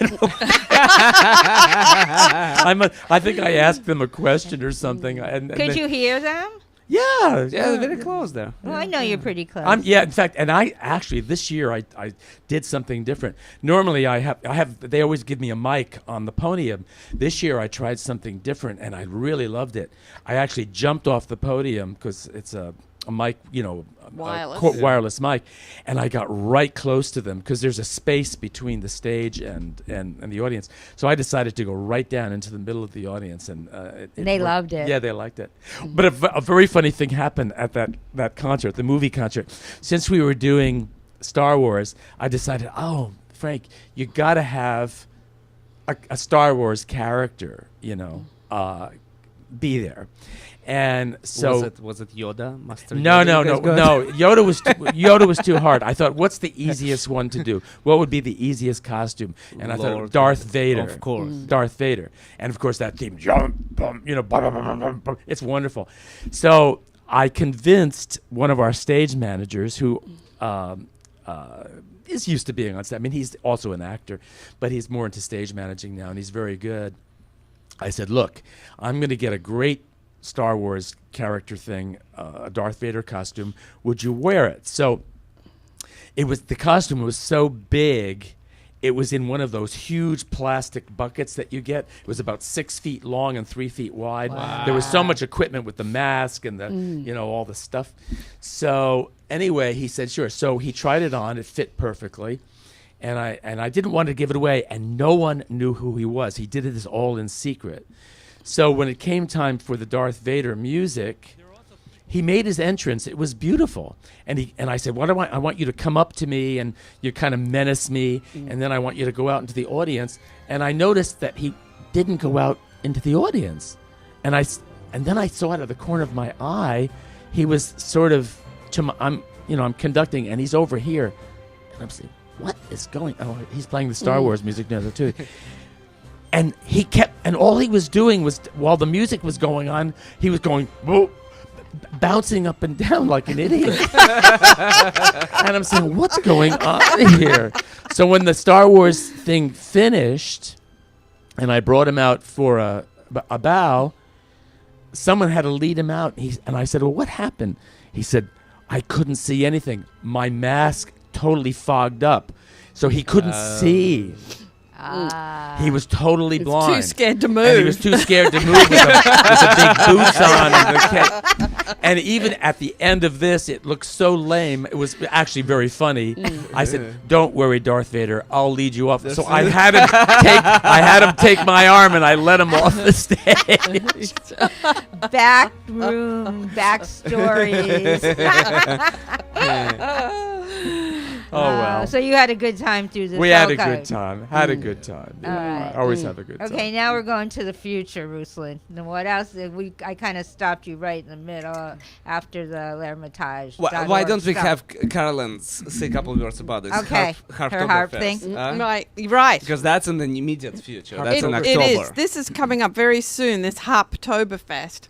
I think I asked them a question or something. Could you hear them? Yeah, Yeah, very close there. Well, I know you're pretty close. in fact, and I actually this year I did something different. Normally I have they always give me a mic on the podium. This year I tried something different and I really loved it. I actually jumped off the podium because it's a mic, Wireless. wireless mic, and I got right close to them because there's a space between the stage and the audience. So I decided to go right down into the middle of the audience, and They loved it. Yeah, they liked it. But a very funny thing happened at that concert, the movie concert. Since we were doing Star Wars, I decided, Frank, you got to have a Star Wars character, be there. And so was it Yoda? Master no. Yoda? Yoda was too hard. I thought, what's the easiest one to do? What would be the easiest costume? And I thought Lord Darth Vader. Of course. Darth Vader. And of course that theme, it's wonderful. So I convinced one of our stage managers who is used to being on stage. I mean, he's also an actor, but he's more into stage managing now, and he's very good. I said, look, I'm going to get a great Star Wars character thing, a Darth Vader costume. Would you wear it? So the costume was so big, it was in one of those huge plastic buckets that you get. It was about 6 feet long and 3 feet wide. Wow. There was so much equipment with the mask and the, all the stuff. So anyway, he said, sure. So he tried it on. It fit perfectly. And I didn't want to give it away, and no one knew who he was. He did this all in secret. So when it came time for the Darth Vader music, he made his entrance. It was beautiful. And I said, what do I want you to come up to me and you kind of menace me, and then I want you to go out into the audience. And I noticed that he didn't go out into the audience. And then I saw out of the corner of my eye, he was sort of I'm conducting, and he's over here. And I'm saying, what is going on? Oh, he's playing the Star Wars music now too. And all he was doing was, while the music was going on, he was going, whoa, bouncing up and down like an idiot. And I'm saying, what's going on here? So when the Star Wars thing finished, and I brought him out for a bow, someone had to lead him out. And I said, well, what happened? He said, I couldn't see anything. My mask totally fogged up. So he couldn't see. He was totally blind. Too scared to move. And he was too scared to move with the big boots on. And even at the end of this, it looked so lame. It was actually very funny. I said, don't worry, Darth Vader. I'll lead you off. So I had him take my arm, and I let him off the stage. Back room, backstories. Oh, well. So you had a good time through this. We had a Okay. good time. Had a good time. All right. I always have a good time. Okay, now we're going to the future, Ruslan. And what else? I kind of stopped you right in the middle after the L'Hermitage. Why don't we have Carolyn say a couple of words about this? Okay, her harp thing. Right. Because that's in the immediate future. That's in It October. is. This is coming up very soon, this Harptoberfest.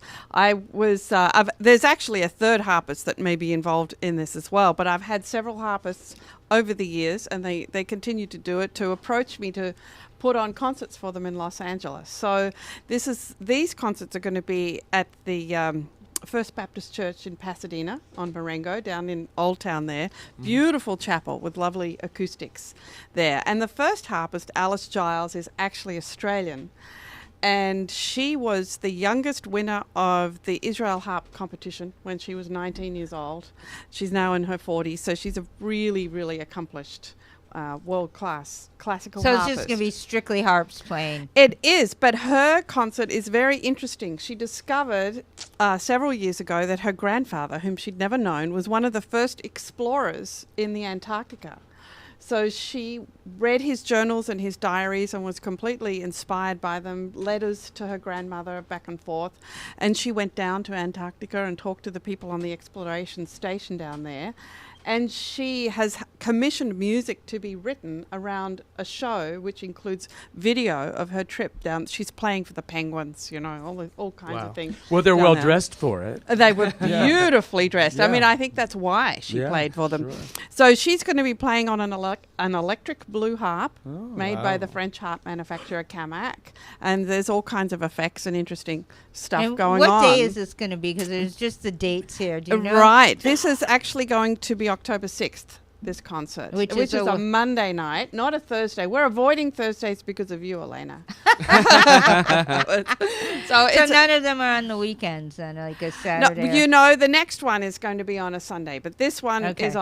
There's actually a third harpist that may be involved in this as well, but I've had several harpists over the years, and they continue to do it, to approach me to put on concerts for them in Los Angeles. So these concerts are going to be at the First Baptist Church in Pasadena on Marengo, down in Old Town there. Beautiful chapel with lovely acoustics there. And the first harpist, Alice Giles, is actually Australian. And she was the youngest winner of the Israel Harp competition when she was 19 years old. She's now in her 40s, so she's a really, really accomplished world-class classical harpist. So it's just going to be strictly harps playing. It is, but her concert is very interesting. She discovered several years ago that her grandfather, whom she'd never known, was one of the first explorers in the Antarctica. So she read his journals and his diaries and was completely inspired by them, letters to her grandmother back and forth. And she went down to Antarctica and talked to the people on the exploration station down there. And she has commissioned music to be written around a show which includes video of her trip down. She's playing for the penguins, all kinds of things. Well, they're down well there. dressed for it. They were beautifully dressed. I Yeah. mean, I think that's why she Yeah, played for them. sure. So she's going to be playing on an electric blue harp made by the French harp manufacturer Camac. And there's all kinds of effects and interesting stuff And going what on. day is this going to be? Because there's just the dates here. Do you know? Right. This is actually going to be October 6th. This concert, Which is is a Monday night, not a Thursday. We're avoiding Thursdays because of you, Alayna. So none of them are on the weekends then, like a Saturday. No, the next one is going to be on a Sunday, but this one Okay. is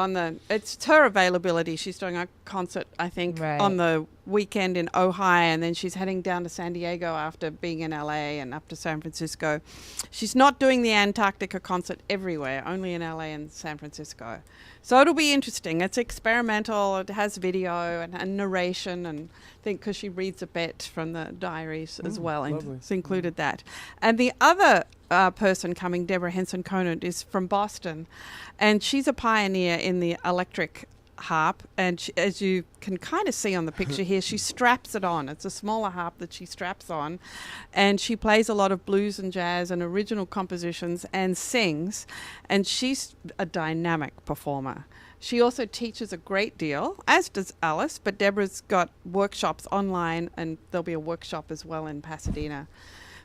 it's her availability. She's doing a concert, I think, Right. on the weekend in Ojai, and then she's heading down to San Diego after being in LA and up to San Francisco. She's not doing the Antarctica concert everywhere, only in LA and San Francisco. So it'll be interesting. It's experimental. It has video and narration, and I think because she reads a bit from the diaries as well, and it's included that. And the other person coming, Deborah Henson Conant, is from Boston, and she's a pioneer in the electric harp, and as you can kind of see on the picture here, she straps it on. It's a smaller harp that she straps on, and she plays a lot of blues and jazz and original compositions and sings, and she's a dynamic performer. She also teaches a great deal, as does Alice, but Deborah's got workshops online, and there'll be a workshop as well in Pasadena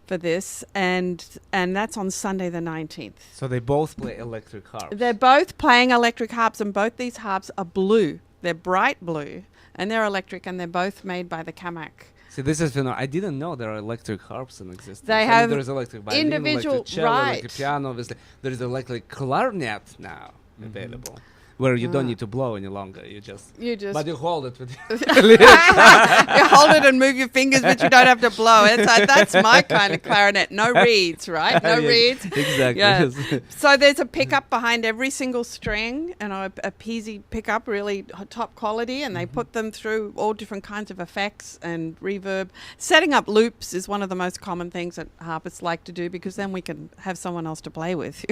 for this, and that's on Sunday the 19th. So they both play electric harps. They're both playing electric harps, and both these harps are blue. They're bright blue, and they're electric, and they're both made by the Camac. See, this is I didn't know there are electric harps in existence. They I mean, have there's electric violin, individual- electric cello, right. electric piano. Obviously, there is electric clarinet now available, where you don't need to blow any longer. You just but you hold it with You hold it and move your fingers, but you don't have to blow it. So that's my kind of clarinet. No reeds, right? No Yeah, reeds. exactly. Yeah. So there's a pickup behind every single string, and a Peasy pickup, really top quality, and they put them through all different kinds of effects and reverb. Setting up loops is one of the most common things that harpists like to do, because then we can have someone else to play with.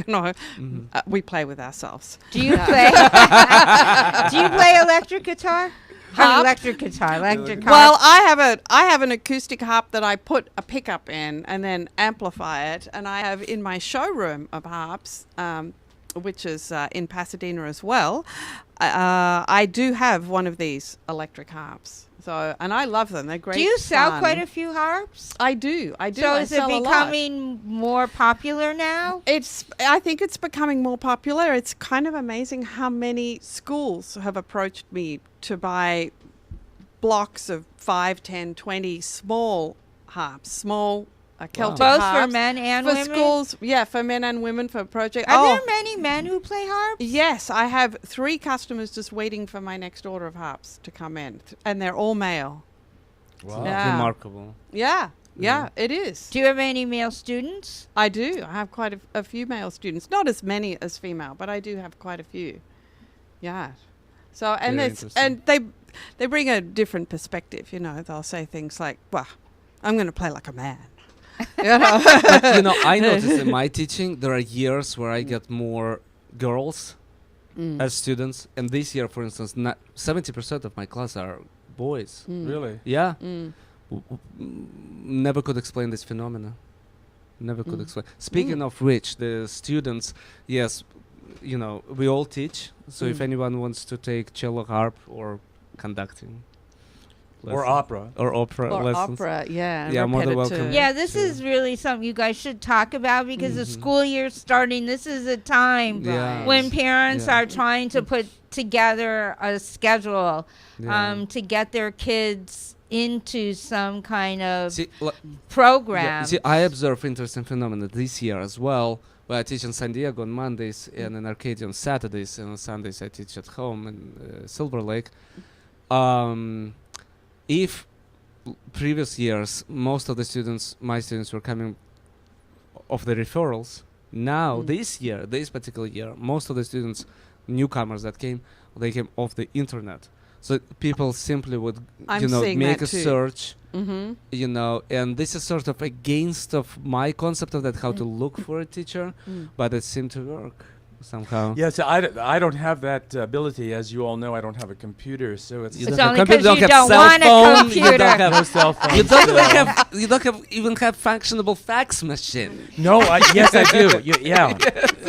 We play with ourselves. Do you play? Do you play electric guitar? harp. Electric guitar, electric harp. Well, I have an acoustic harp that I put a pickup in and then amplify it, and I have in my showroom of harps, which is in Pasadena as well. I do have one of these electric harps. So, and I love them. They're great. Do you sell fun. quite a few harps? I do. So I is it sell a lot. becoming more popular now? I think it's becoming more popular. It's kind of amazing how many schools have approached me to buy blocks of 5, 10, 20 small harps, small Celtic Both harps. for men and for women? schools, yeah, for men and women for project. Are there many men who play harps? Yes, I have 3 customers just waiting for my next order of harps to come in, and they're all male. Wow. Yeah. Remarkable. Yeah, it is. Do you have any male students? I do. I have quite a few male students, not as many as female, but I do have quite a few. Yeah. So Very and they bring a different perspective. You know, they'll say things like, "Well, I'm going to play like a man." You know? But, I notice in my teaching there are years where I get more girls as students, and this year, for instance, 70% of my class are boys. Really? Yeah. Never could explain this phenomena. Never could explain. Speaking of which, the students, yes, we all teach. So if anyone wants to take cello, harp, or conducting, Or opera. or opera Or lessons, opera, yeah. Yeah, more than repetitive. welcome. Yeah, this is really something you guys should talk about because the school year's starting. This is a time Yeah. when parents Yeah. are trying to put together a schedule Yeah. to get their kids into some kind of See, program. Yeah, see, I observe interesting phenomena this year as well. Where I teach in San Diego on Mondays and in Arcadia on Saturdays, and on Sundays I teach at home in Silver Lake. If previous years most of the students, my students, were coming of the referrals, now this particular year, most of the students, newcomers that came, they came off the internet. So people simply would, I'm seeing make that a too. search. Mm-hmm. And this is sort of against of my concept of that, how to look for a teacher, but it seemed to work somehow. Yeah, so I don't have that ability. As you all know, I don't have a computer, so it's... You It's don't have only computer, 'cause you have don't cell want a phone, computer. You don't have no cell phone. you don't even have functionable fax machine. No, yes, I do.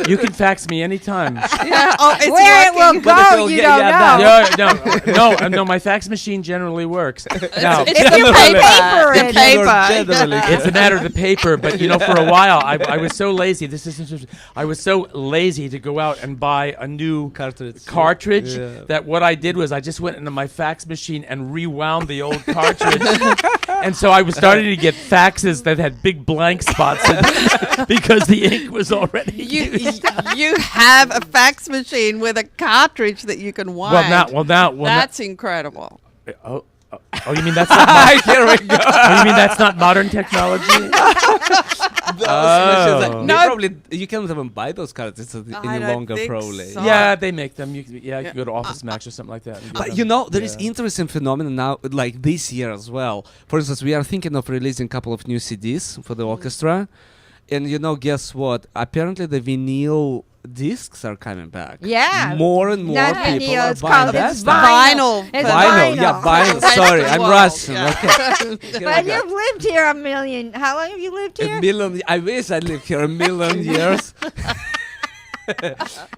You can fax me anytime. Yeah. Oh, it's Where it will working. go, you don't know. No, my fax machine generally works. Now, It's the paper. The paper. Generally. it's a matter of the paper, but for a while I was so lazy. I was so lazy to go out and buy a new cartridge Yeah. that what I did was I just went into my fax machine and rewound the old cartridge, and so I was starting to get faxes that had big blank spots in it because the ink was already used. You have a fax machine with a cartridge that you can wind. That's incredible. Oh, you mean that's not Here we go. oh, you mean that's not modern technology? You can't even buy those cards. It's any don't longer, think probably. so. Yeah, they make them. You can go to Office Max or something like that. and get But them. there is Yeah. interesting phenomenon now, like this year as well. For instance, we are thinking of releasing a couple of new CDs for the orchestra, and guess what? Apparently, the vinyl discs are coming back. Yeah. More and more Not people vinyl, are it's buying called that it's stuff. Vinyl. It's Vinyl, yeah, vinyl. That's Sorry, the I'm world, Russian. yeah. Okay. But you've lived here a million. How long have you lived here? A million. I wish I lived here a million years.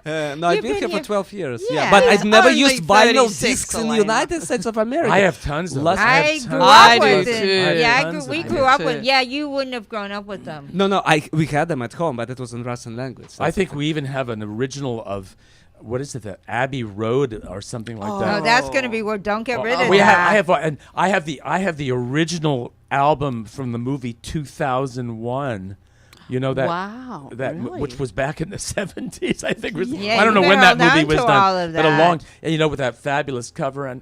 No, I've been here for 12 years. Yeah, Yeah. but I've He's never only used vinyl 36, discs in the Alayna. United States of America. I have tons of them. I grew I up do with too. it. Yeah, Tons we of grew them. up Me with. too. Yeah, you wouldn't have grown up with them. No, we had them at home, but it was in Russian language. I think we even have an original of, what is it, the Abbey Road or something like Oh, that. that's gonna be where. Don't get rid of We that. I have the original album from the movie 2001. You know that Wow, really? which was back in the 70s, I think. Yeah, I don't know you when that barreled movie was onto done, all of but a that. long, and with that fabulous cover, and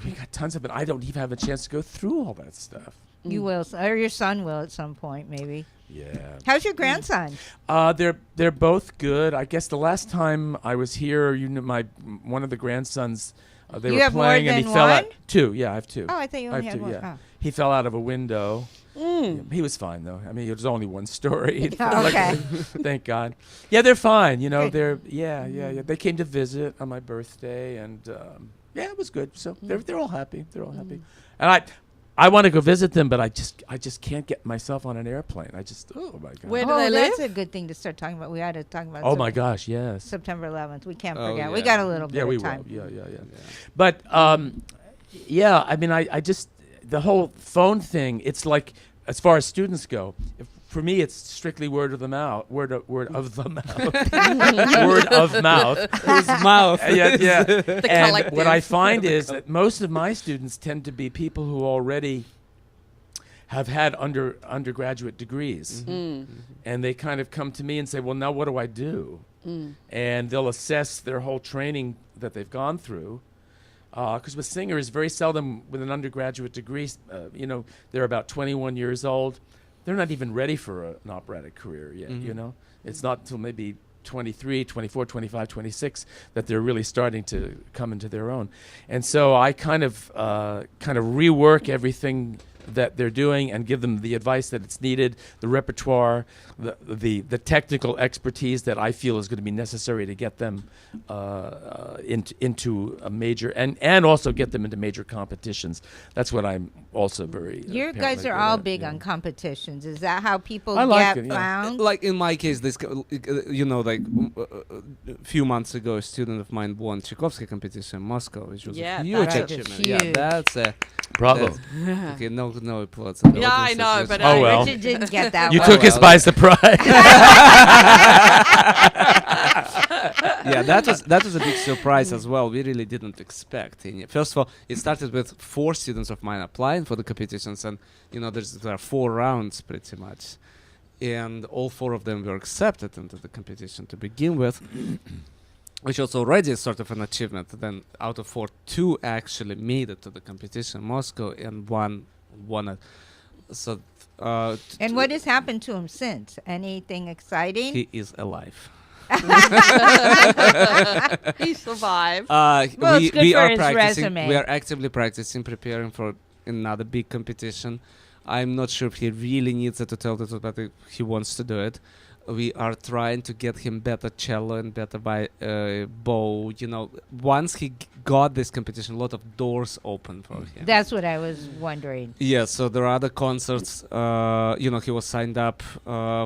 we got tons of it. I don't even have a chance to go through all that stuff. You will, or your son will at some point, maybe. Yeah. How's your grandson? They're both good. I guess the last time I was here, one of the grandsons, they You were have more playing and he than fell out. one? 2, yeah, I have 2. Oh, I thought you I only have had 2, one. yeah. Oh. He fell out of a window. He was fine though. I mean, it was only one story. Okay. Thank God. Yeah, they're fine. Good. They're yeah. They came to visit on my birthday, and Yeah, it was good. So they're all happy. They're all happy. And I want to go visit them, but I just can't get myself on an airplane. Oh my god. Where do they live? That's a good thing to start talking about. We ought to talk about. Oh my gosh, yes. September 11th. We can't Oh, forget. yeah. We got a little bit Yeah, we of time. will. Yeah. But yeah, I mean, I just the whole phone thing. It's like, as far as students go, for me, it's strictly word of the mouth. Word of the mouth. Word of mouth. His mouth. Yeah. The And collective. what I find is that most of my students tend to be people who already have had undergraduate degrees, and they kind of come to me and say, "Well, now what do I do?" And they'll assess their whole training that they've gone through. Because with singers, very seldom with an undergraduate degree, they're about 21 years old. They're not even ready for an operatic career yet, It's not until maybe 23, 24, 25, 26 that they're really starting to come into their own. And so I kind of rework everything that they're doing and give them the advice that it's needed, the repertoire, the technical expertise that I feel is going to be necessary to get them into a major and also get them into major competitions. That's what I'm also very. You guys are all big on competitions. Is that how people I like get it, yeah. found? Like in my case, this a few months ago, a student of mine won Tchaikovsky competition in Moscow, which was Yeah, a huge that's achievement. huge. Yeah, that's a Bravo. okay. No applause. Yeah, I know, but Oh, well. Richard didn't get that You one. took us by surprise. Yeah, that was a big surprise as well. We really didn't expect any. First of all, it started with 4 students of mine applying for the competitions, and there are 4 rounds pretty much, and all 4 of them were accepted into the competition to begin with, which was already sort of an achievement. Then out of 4, 2 actually made it to the competition in Moscow, and one won it. So. And what has happened to him since? Anything exciting? He is alive. He survived. Well, it's good for are his practicing. resume. We are actively practicing, preparing for another big competition. I'm not sure if he really needs it to tell the truth, but he wants to do it. We are trying to get him better cello and better bow. Once he got this competition, a lot of doors open for him. That's what I was wondering. Yeah, so there are other concerts. He was signed up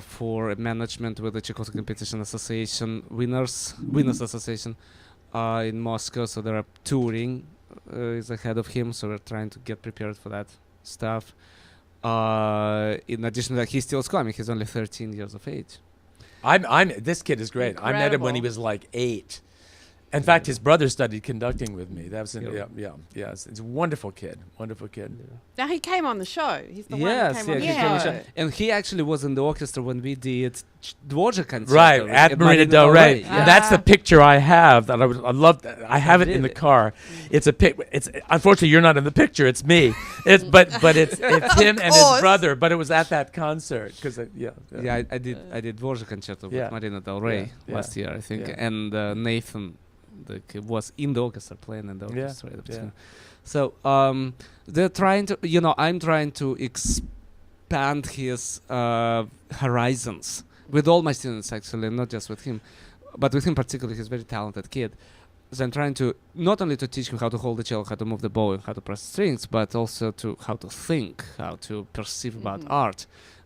for management with the Tchaikovsky Competition Association, Winners Association in Moscow. So there are touring is ahead of him. So we're trying to get prepared for that stuff. In addition to that, he's still climbing. He's only 13 years of age. This kid is great. I met him when he was like 8. In fact, his brother studied conducting with me. That was It's a wonderful kid. Wonderful kid. Now he came on the show. He's the one Yes, that came on he the came on show. the show. And he actually was in the orchestra when we did Dvorak Concerto. Right, at Marina Del Rey. Yeah. That's the picture I have. That I love. I have it in the car. It's a pic. It's unfortunately you're not in the picture. It's me. But it's him and his brother. But it was at that concert because I did Dvorak Concerto with Marina Del Rey last year, I think, and Nathan was in the orchestra playing in the orchestra. So they're trying to, I'm trying to expand his horizons with all my students, actually, not just with him, but with him particularly. He's a very talented kid. So I'm trying to not only to teach him how to hold the cello, how to move the bow, and how to press strings, but also to how to think, how to perceive about art,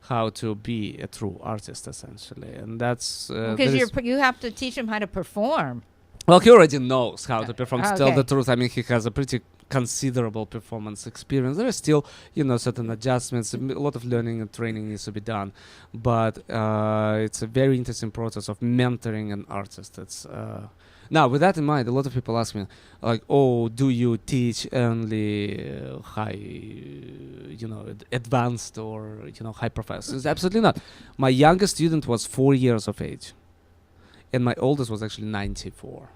how to be a true artist, essentially. And that's because you have to teach him how to perform. Well, he already knows how to perform. To tell Okay. the truth, I mean, he has a pretty considerable performance experience. There are still, certain adjustments. A lot of learning and training needs to be done, but it's a very interesting process of mentoring an artist. It's now, with that in mind, a lot of people ask me, like, "Oh, do you teach only high, advanced or high professors?" Absolutely not. My youngest student was 4 years of age. And my oldest was actually 94.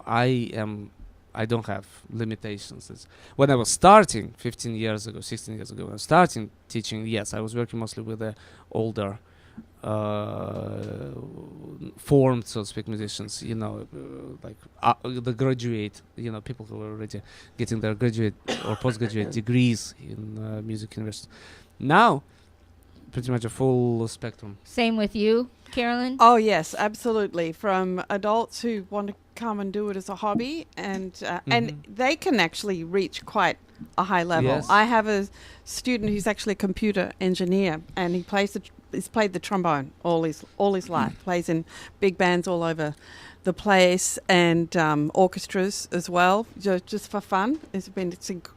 I don't have limitations. When I was starting 16 years ago, when I was starting teaching, yes, I was working mostly with the older formed, so to speak, musicians, the graduate, people who are already getting their graduate or postgraduate degrees in music university. Now, pretty much a full spectrum. Same with you? Carolyn? Oh yes, absolutely. From adults who want to come and do it as a hobby, and they can actually reach quite a high level. Yes. I have a student who's actually a computer engineer, and he's played the trombone all his life. Plays in big bands all over the place, and orchestras as well, just for fun.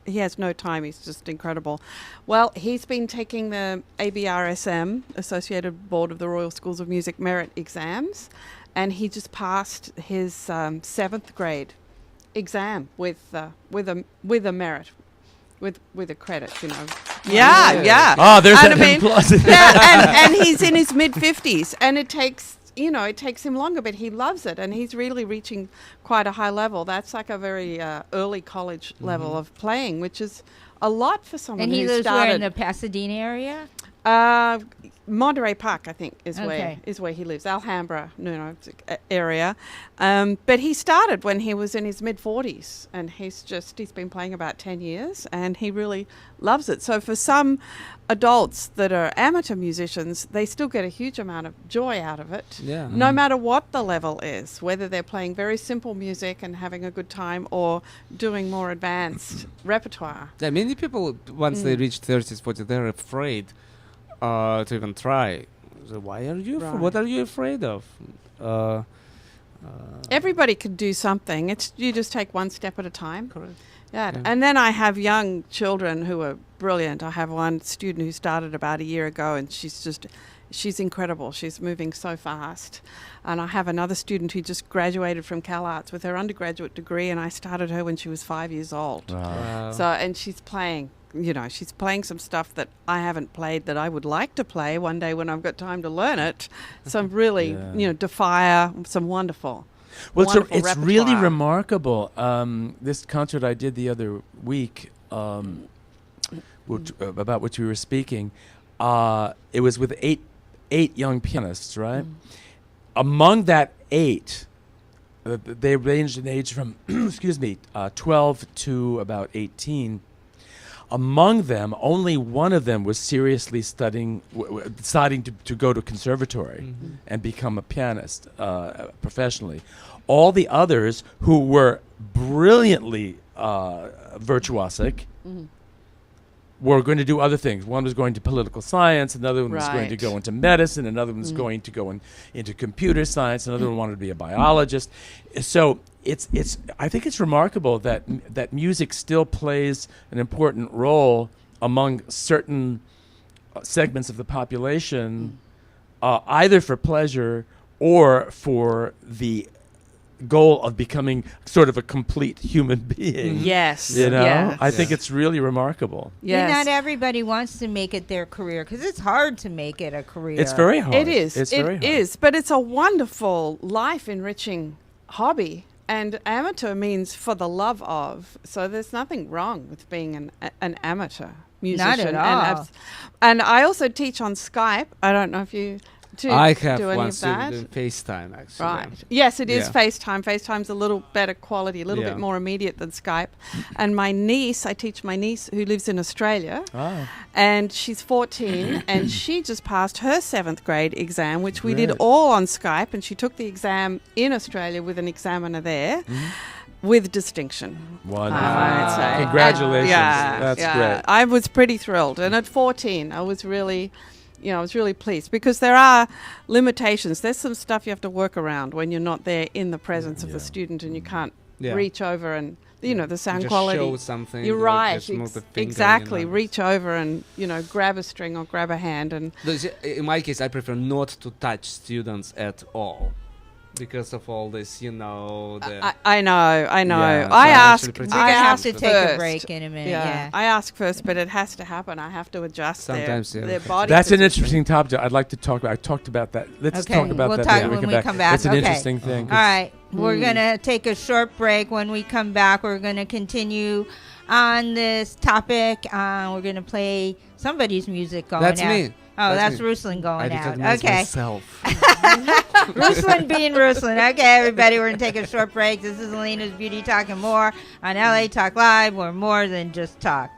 He has no time. He's just incredible. Well, he's been taking the ABRSM, Associated Board of the Royal Schools of Music Merit exams, and he just passed his 7th grade exam with a merit, with a credit, you know. Yeah. Oh, there's And that I mean, applause. and he's in his mid-50s, and it takes him longer, but he loves it, and he's really reaching quite a high level. That's like a very early college level of playing, which is a lot for someone And he who lives started where, in the Pasadena area? Monterey Park, I think, is where he lives. Alhambra, area. But he started when he was in his mid-40s, and he's been playing about 10 years, and he really loves it. So for some adults that are amateur musicians, they still get a huge amount of joy out of it, no matter what the level is, whether they're playing very simple music and having a good time or doing more advanced repertoire. Yeah, many people, once they reach 30s, 40s, they're afraid to even try. So why are you? What are you afraid of? Everybody can do something. You just take one step at a time. Correct. Yeah. And then I have young children who are brilliant. I have one student who started about a year ago, and she's incredible. She's moving so fast. And I have another student who just graduated from Cal Arts with her undergraduate degree, and I started her when she was 5 years old. Wow. So, and she's playing. She's playing some stuff that I haven't played that I would like to play one day when I've got time to learn it. Some really, Defire, some wonderful. Well, wonderful it's really repertoire. remarkable. This concert I did the other week, about which we were speaking, it was with eight young pianists, right? Among that 8, they ranged in age from 12 to about 18. Among them, only one of them was seriously studying, deciding to go to conservatory and become a pianist professionally. All the others, who were brilliantly virtuosic, were going to do other things. One was going to political science, another one was going to go into medicine, another one was going to go into computer science, another one wanted to be a biologist. So I think it's remarkable that music still plays an important role among certain segments of the population, either for pleasure or for the goal of becoming sort of a complete human being. Yes. Yes. I think it's really remarkable. Yes. Not everybody wants to make it their career, because it's hard to make it a career. It's very hard. It is. It's very hard. It is, but it's a wonderful, life-enriching hobby. And amateur means for the love of. So there's nothing wrong with being an amateur musician. Not at all. And I also teach on Skype. I don't know if you I have do any one of that. student in FaceTime, actually. Right. Yes, it is Yeah. FaceTime. FaceTime's a little better quality, a little bit more immediate than Skype. And my niece, I teach my niece who lives in Australia, and she's 14, and she just passed her 7th grade exam, which we did all on Skype, and she took the exam in Australia with an examiner there. With distinction. Wonderful. I'd say. Congratulations. Yeah, That's yeah. great. I was pretty thrilled. And at 14, I was really pleased, because there are limitations. There's some stuff you have to work around when you're not there in the presence of the student, and you can't reach over and, the sound just quality. show something. You're or right. just move the finger, Exactly. Reach over and, grab a string or grab a hand. And In my case, I prefer not to touch students at all. Because of all this, the... I know. Yeah, I ask. actually We're going to have to first. take a break in a minute. Yeah. I ask first, but it has to happen. I have to adjust Sometimes, their body. That's an position. interesting topic I'd like to talk about. I talked about that. Let's Okay, talk about we'll that talk later. when we come back. It's an Okay. interesting thing. All right. We're going to take a short break. When we come back, we're going to continue on this topic. We're going to play somebody's music going That's out. me. Oh, That's that's me. Ruslan going I out. recognize Okay. myself. Ruslan being Ruslan. Okay, everybody, we're going to take a short break. This is Alayna's Beauty Talk and More on LA Talk Live. We're more than just talk.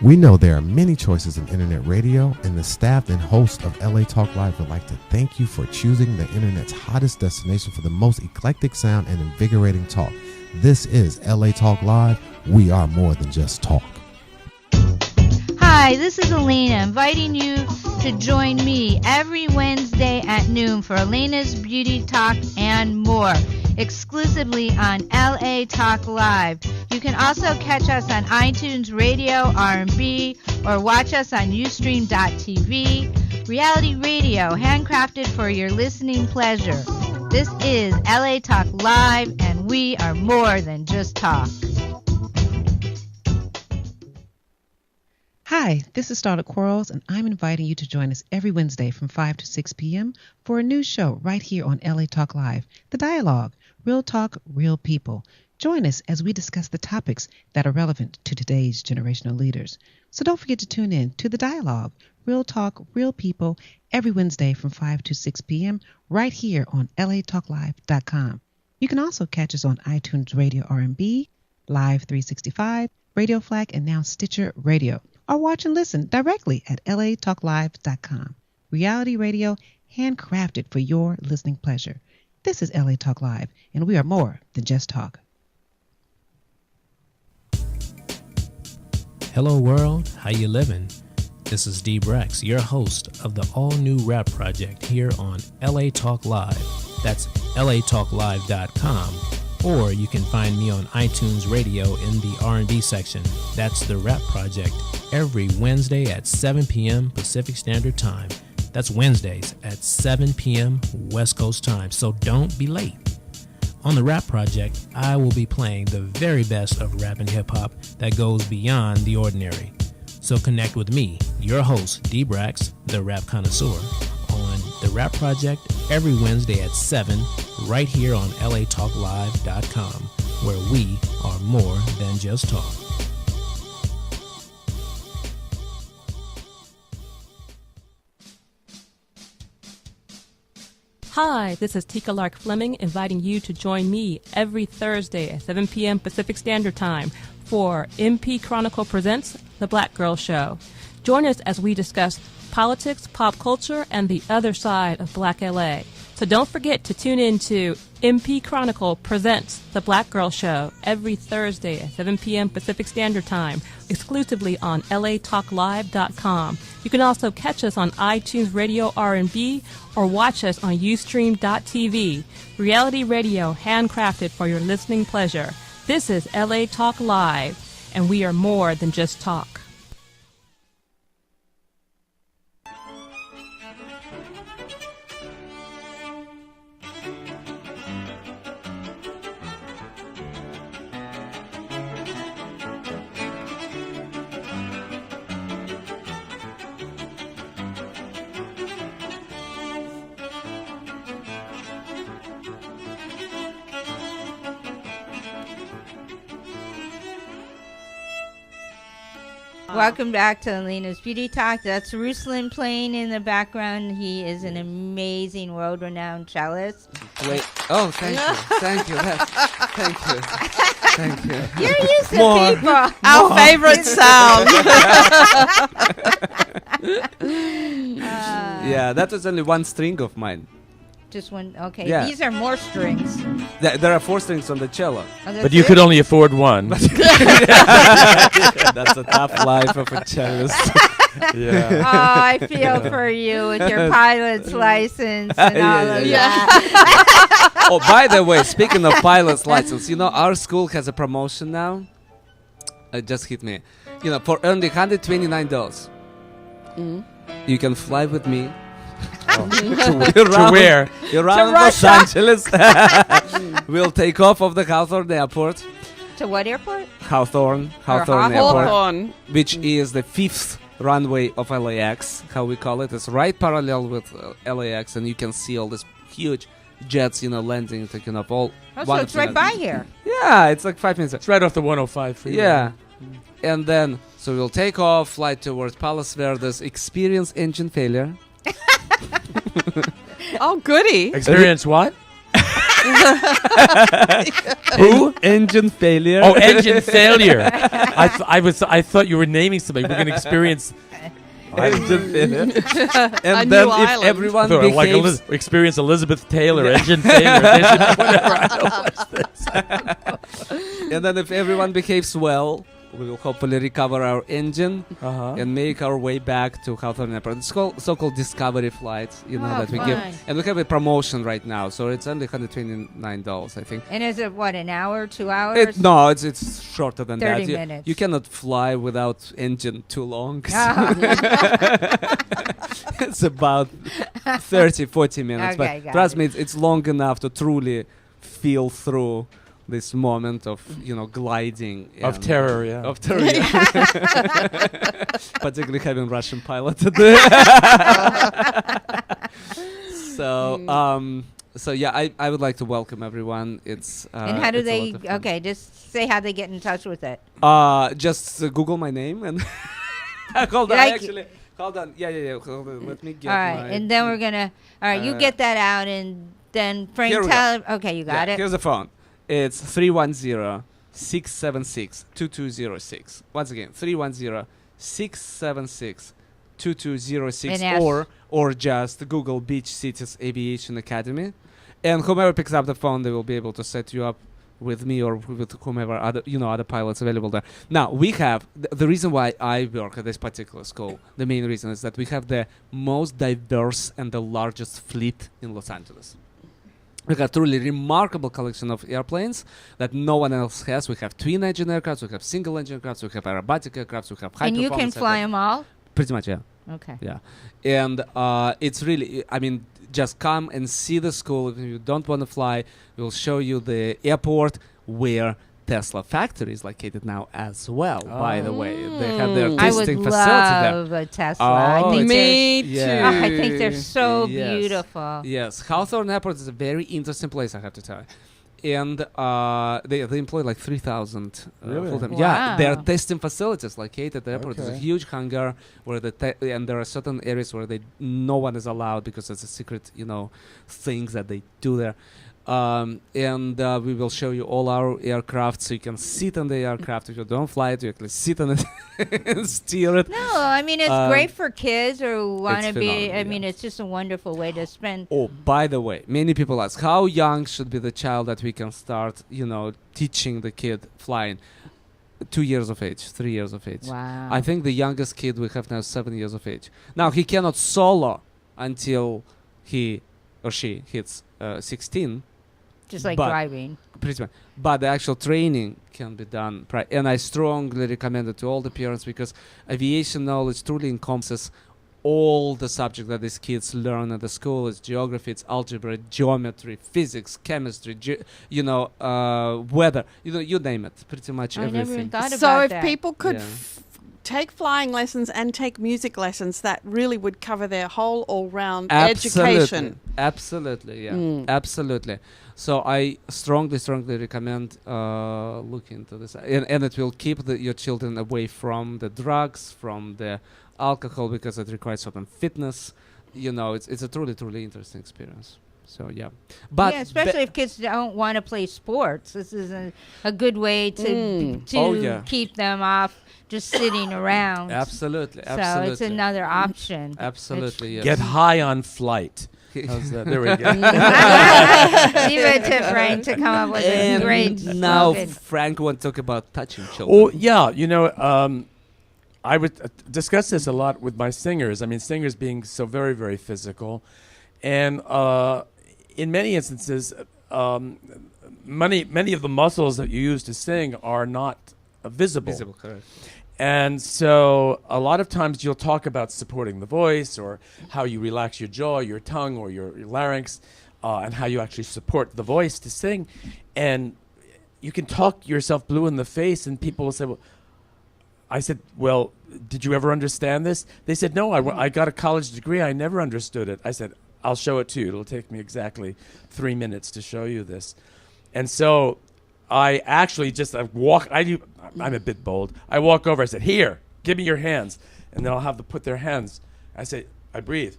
We know there are many choices in internet radio, and the staff and host of LA Talk Live would like to thank you for choosing the internet's hottest destination for the most eclectic sound and invigorating talk. This is LA Talk Live. We are more than just talk. Hi, this is Alayna, inviting you to join me every Wednesday at noon for Alayna's Beauty Talk and more, exclusively on LA Talk Live. You can also catch us on iTunes Radio, R&B, or watch us on Ustream.tv. Reality radio, handcrafted for your listening pleasure. This is LA Talk Live, and we are more than just talk. Hi, this is Starlet Quarles, and I'm inviting you to join us every Wednesday from 5 to 6 p.m. for a new show right here on LA Talk Live, The Dialogue, Real Talk, Real People. Join us as we discuss the topics that are relevant to today's generational leaders. So don't forget to tune in to The Dialogue, Real Talk, Real People, every Wednesday from 5 to 6 p.m. right here on latalklive.com. You can also catch us on iTunes Radio R&B, Live 365, Radio Flag, and now Stitcher Radio. Or watch and listen directly at latalklive.com. Reality radio handcrafted for your listening pleasure. This is LA Talk Live, and we are more than just talk. Hello world, how you living? This is D Brex, your host of the all-new rap project here on LA Talk Live. That's latalklive.com. Or you can find me on iTunes Radio in the R&B section. That's the Rap Project, every Wednesday at 7 p.m. Pacific Standard Time. That's Wednesdays at 7 p.m. West Coast time, so don't be late. On the Rap Project, I will be playing the very best of rap and hip-hop that goes beyond the ordinary. So connect with me, your host, D-Brax, the rap connoisseur, on the Rap Project every Wednesday at 7, right here on latalklive.com, where we are more than just talk. Hi, this is Tika Lark Fleming, inviting you to join me every Thursday at 7 p.m. Pacific Standard Time for MP Chronicle Presents The Black Girl Show. Join us as we discuss politics, pop culture, and the other side of Black LA. So don't forget to tune in to MP Chronicle Presents The Black Girl Show every Thursday at 7 p.m. Pacific Standard Time, exclusively on latalklive.com. You can also catch us on iTunes Radio R&B or watch us on Ustream.tv. Reality radio handcrafted for your listening pleasure. This is LA Talk Live, and we are more than just talk. Welcome back to Alayna's Beauty Talk. That's Ruslan playing in the background. He is an amazing, world-renowned cellist. Wait. Oh, thank you. Thank you. Thank you. Thank you. You're used to people. Our favorite sound. Yeah, that was only one string of mine. Just one. Okay, Yeah. These are more strings. There are 4 strings on the cello. Oh, that's But you it? could only afford one. That's a tough life of a cellist. Yeah. Oh, I feel for you with your pilot's license and all of Yeah. that. Oh, by the way, speaking of pilot's license, you know, our school has a promotion now. It just hit me. You know, for only $129, you can fly with me To where? Around Los Angeles. We'll take off of the Hawthorne Airport. To what airport? Hawthorne Airport, Hawthorne. which is the 5th runway of LAX, how we call it. It's right parallel with LAX, and you can see all these huge jets, landing, taking off all. Oh, so it's right by here. Yeah, it's like 5 minutes. It's right off the 105 freeway. Yeah. And then, so we'll take off, fly towards Palos Verdes, experience engine failure. Oh, goody. Experience what? Who? Engine failure. Oh, engine failure. I thought you were naming somebody. We're going to experience engine failure. A And new then if island. everyone like behaves... experience Elizabeth Taylor, engine failure. Whatever. I don't watch this. And then if everyone behaves well, we will hopefully recover our engine Uh-huh. and make our way back to Hawthorne Airport. It's called so-called discovery flights, that we give. fun. And we have a promotion right now, so it's only $129, I think. And is it what, an hour, 2 hours? No, it's shorter than 30 that. minutes. You cannot fly without engine too long. Ah. It's about 30, 40 minutes. Okay, But got trust it. me, it's long enough to truly feel through this moment of, gliding. Of and- terror, yeah. Of terror, yeah. Particularly having Russian piloted. So yeah, I would like to welcome everyone. It's And how do it's a they, lot of fun. okay, just say how they get in touch with it. Just Google my name and hold on, Like- actually. Hold on. Yeah. Hold on. Let me get All right, my, and then we're going to, all right, you get that out, and then Frank, here we tell him, okay, you got it. Here's the phone. It's 310-676-2206. Once again, 310-676-2206, And ask- or just Google Beach Cities Aviation Academy, and whomever picks up the phone, they will be able to set you up with me or with whomever other pilots available there. Now we have the reason why I work at this particular school. The main reason is that we have the most diverse and the largest fleet in Los Angeles. We have truly remarkable collection of airplanes that no one else has. We have twin-engine aircrafts, we have single-engine aircrafts, we have aerobatic aircrafts, we have high And you can fly them all? Pretty much, yeah. Okay. Yeah. And it's really, just come and see the school. If you don't want to fly, we'll show you the airport where Tesla factory is located now as well, by the way. They have their I would testing facility there. love a Tesla. I think Me they're- too. I think they're so Yes. beautiful. Yes, Hawthorne Airport is a very interesting place, I have to tell you. And they employ like 3,000 Really? full-time. Wow. Yeah, there are testing facilities located at the airport. There's a Okay. huge hangar where and there are certain areas where no one is allowed because it's a secret, things that they do there. And we will show you all our aircraft, so you can sit on the aircraft. If you don't fly it, you actually sit on it and steer it. No, it's great for kids who want to it's be. phenomenal, It's just a wonderful way to spend. Oh, by the way, many people ask, how young should be the child that we can start, teaching the kid flying? 2 years of age, 3 years of age. Wow. I think the youngest kid we have now is 7 years of age. Now, he cannot solo until he or she hits 16. Just like but- driving. Pretty much. But the actual training can be done. And I strongly recommend it to all the parents because aviation knowledge truly encompasses all the subjects that these kids learn at the school. It's geography, it's algebra, geometry, physics, chemistry, weather. You name it. Pretty much I never everything. even thought So about if that. people could Yeah. take flying lessons and take music lessons, that really would cover their whole all-round Absolutely. education. Absolutely, yeah. Mm. Absolutely. So I strongly recommend looking into this. And it will keep your children away from the drugs, from the alcohol, because it requires certain fitness. It's a truly interesting experience. So, yeah. But yeah, especially if kids don't want to play sports. This is a good way to Oh, yeah. keep them off just sitting around. Absolutely. So it's another option. Absolutely, yes. Get high on flight. How's that? There we go. Leave it to Frank to come up with a great now slogan. Frank wants to talk about touching children. Oh, yeah. I would discuss this a lot with my singers. Singers being so very, very physical. And in many instances, many of the muscles that you use to sing are not visible. Correct. And so a lot of times you'll talk about supporting the voice or how you relax your jaw, your tongue, or your larynx, and how you actually support the voice to sing. And you can talk yourself blue in the face, and people will say, well, I said, well, did you ever understand this? They said, no, I got a college degree. I never understood it. I said, I'll show it to you. It'll take me exactly 3 minutes to show you this. And so I actually just I'm a bit bold. I walk over. I said, here, give me your hands. And then I'll have them put their hands. I say, I breathe.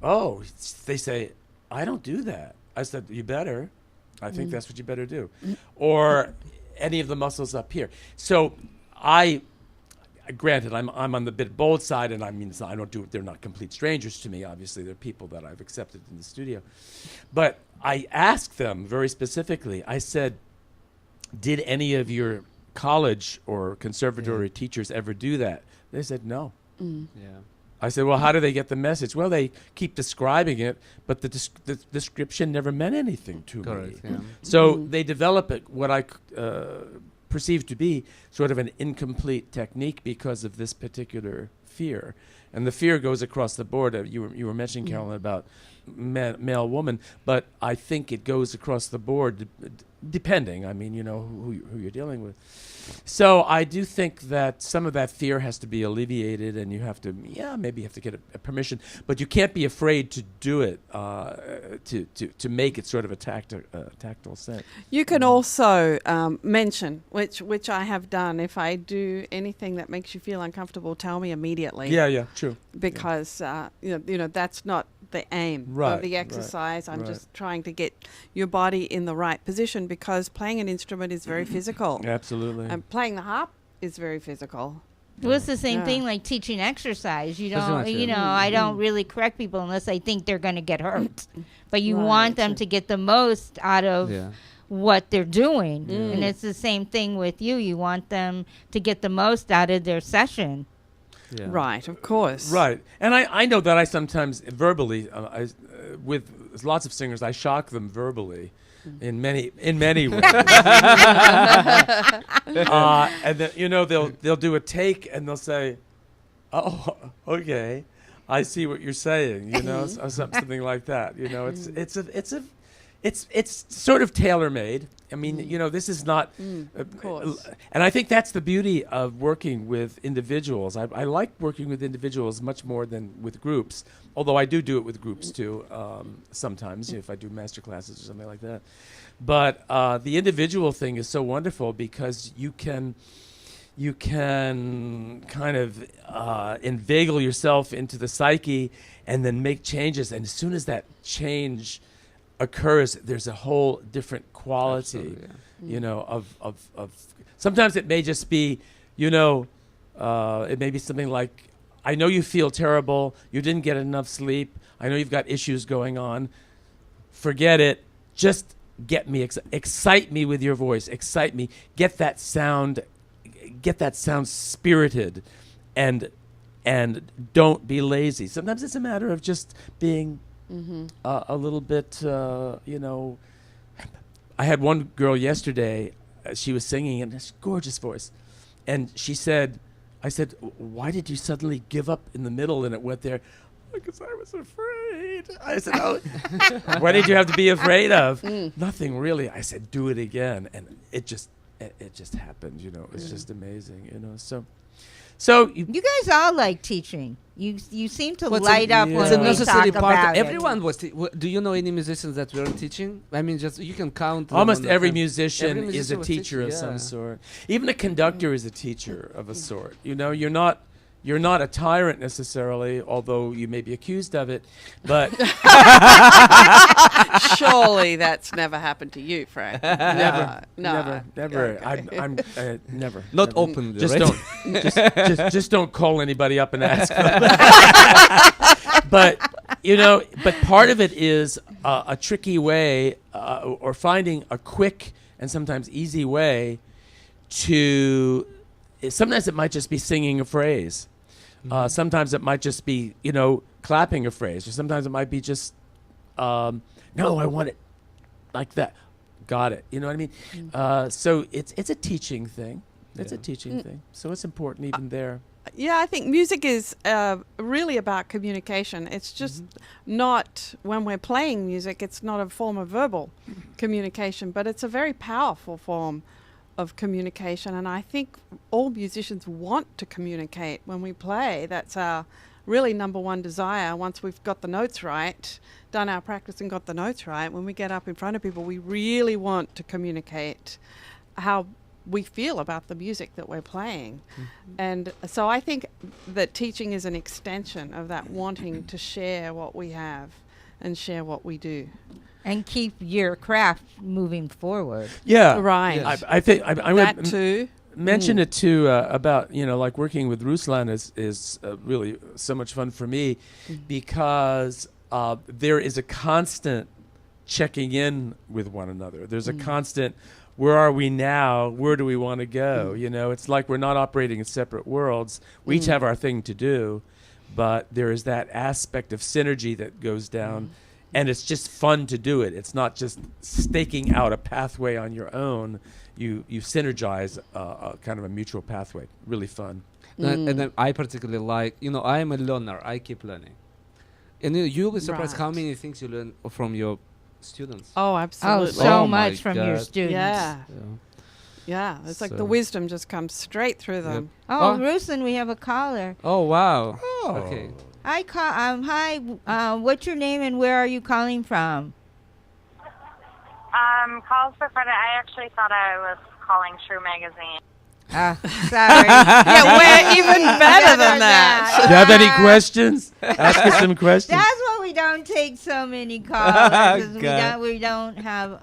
Oh, they say, I don't do that. I said, you better. I think that's what you better do. Or any of the muscles up here. So granted, I'm on the bit bold side, and I mean, I don't do it. They're not complete strangers to me. Obviously, they're people that I've accepted in the studio. But I asked them very specifically. I said, did any of your college or conservatory teachers ever do that? They said no. Yeah. I said, well, how do they get the message? Well, they keep describing it, but the description never meant anything to me. Yeah. So they develop what I perceive to be sort of an incomplete technique because of this particular fear. And the fear goes across the board. You were mentioning, Carolyn, about male, woman, but I think it goes across the board, depending. I mean, you know, who you're dealing with. So I do think that some of that fear has to be alleviated, and you have to, maybe you have to get a permission, but you can't be afraid to do it, to make it sort of a tactile set. You can also mention, which I have done. If I do anything that makes you feel uncomfortable, tell me immediately. Yeah, true. Because you know that's not the aim of the exercise. I'm just trying to get your body in the right position, because playing an instrument is very physical. Absolutely. And playing the harp is very physical. Well, it's the same thing like teaching exercise. You don't, I don't really correct people unless I think they're going to get hurt. But you want them to get the most out of what they're doing. And it's the same thing with you. You want them to get the most out of their session. Yeah. Right, of course. Right. And I know that I sometimes verbally, with lots of singers, I shock them verbally. In many ways, and then they'll do a take and they'll say, "Oh, okay, I see what you're saying," something like that. It's sort of tailor-made. I mean, this is not, of course. And I think that's the beauty of working with individuals. I like working with individuals much more than with groups, although I do it with groups too, sometimes, if I do master classes or something like that. But the individual thing is so wonderful because you can kind of inveigle yourself into the psyche and then make changes. And as soon as that change occurs, there's a whole different quality, of sometimes it may just be, it may be something like, I know you feel terrible, you didn't get enough sleep, I know you've got issues going on, forget it, just get me, excite me with your voice, excite me, get that sound spirited, and don't be lazy. Sometimes it's a matter of just being a little bit, I had one girl yesterday, she was singing in this gorgeous voice, and I said, why did you suddenly give up in the middle and it went there? Because I was afraid. I said, oh, what did you have to be afraid of? Nothing really. I said, do it again. And it just happened, it's just amazing, So you guys all like teaching. You seem to light up when we talk about it. Everyone was. Do you know any musicians that were teaching? I mean, just you can count. Almost every musician is a teacher of some sort. Even a conductor is a teacher of a sort. You're not a tyrant necessarily, although you may be accused of it. But surely that's never happened to you, Frank. Never. Okay. I'm never. Not openly. Just right? just don't call anybody up and ask them. But but part of it is a tricky way, or finding a quick and sometimes easy way to. Sometimes it might just be singing a phrase. Sometimes it might just be, clapping a phrase. Or sometimes it might be just, no, I want it like that. Got it. You know what I mean? So it's a teaching thing. It's a teaching thing. So it's important even there. Yeah, I think music is really about communication. It's just not, when we're playing music, it's not a form of verbal communication, but it's a very powerful form of communication. And I think all musicians want to communicate when we play. That's our really number one desire. Once we've got the notes right, done our practice and got the notes right, when we get up in front of people, we really want to communicate how we feel about the music that we're playing. And so I think that teaching is an extension of that wanting to share what we have and share what we do. And keep your craft moving forward. Yeah. Right. Yes. I think I that too. Mention it too about, like working with Ruslan is really so much fun for me because there is a constant checking in with one another. There's a constant, where are we now? Where do we want to go? It's like we're not operating in separate worlds. We each have our thing to do, but there is that aspect of synergy that goes down, and it's just fun to do it. It's not just staking out a pathway on your own. You synergize a kind of a mutual pathway. Really fun. And then I particularly like, I am a learner. I keep learning. And you'll be surprised how many things you learn from your students. Oh, absolutely. So much from your students. Yeah. It's like the wisdom just comes straight through them. Oh, Ruslan, we have a caller. Oh, wow. Oh. Okay. Hi, what's your name and where are you calling from? Calls for credit. I actually thought I was calling True Magazine. Sorry. Yeah, we're even better than that. Do you have any questions? Ask us some questions. That's why we don't take so many calls. we don't have.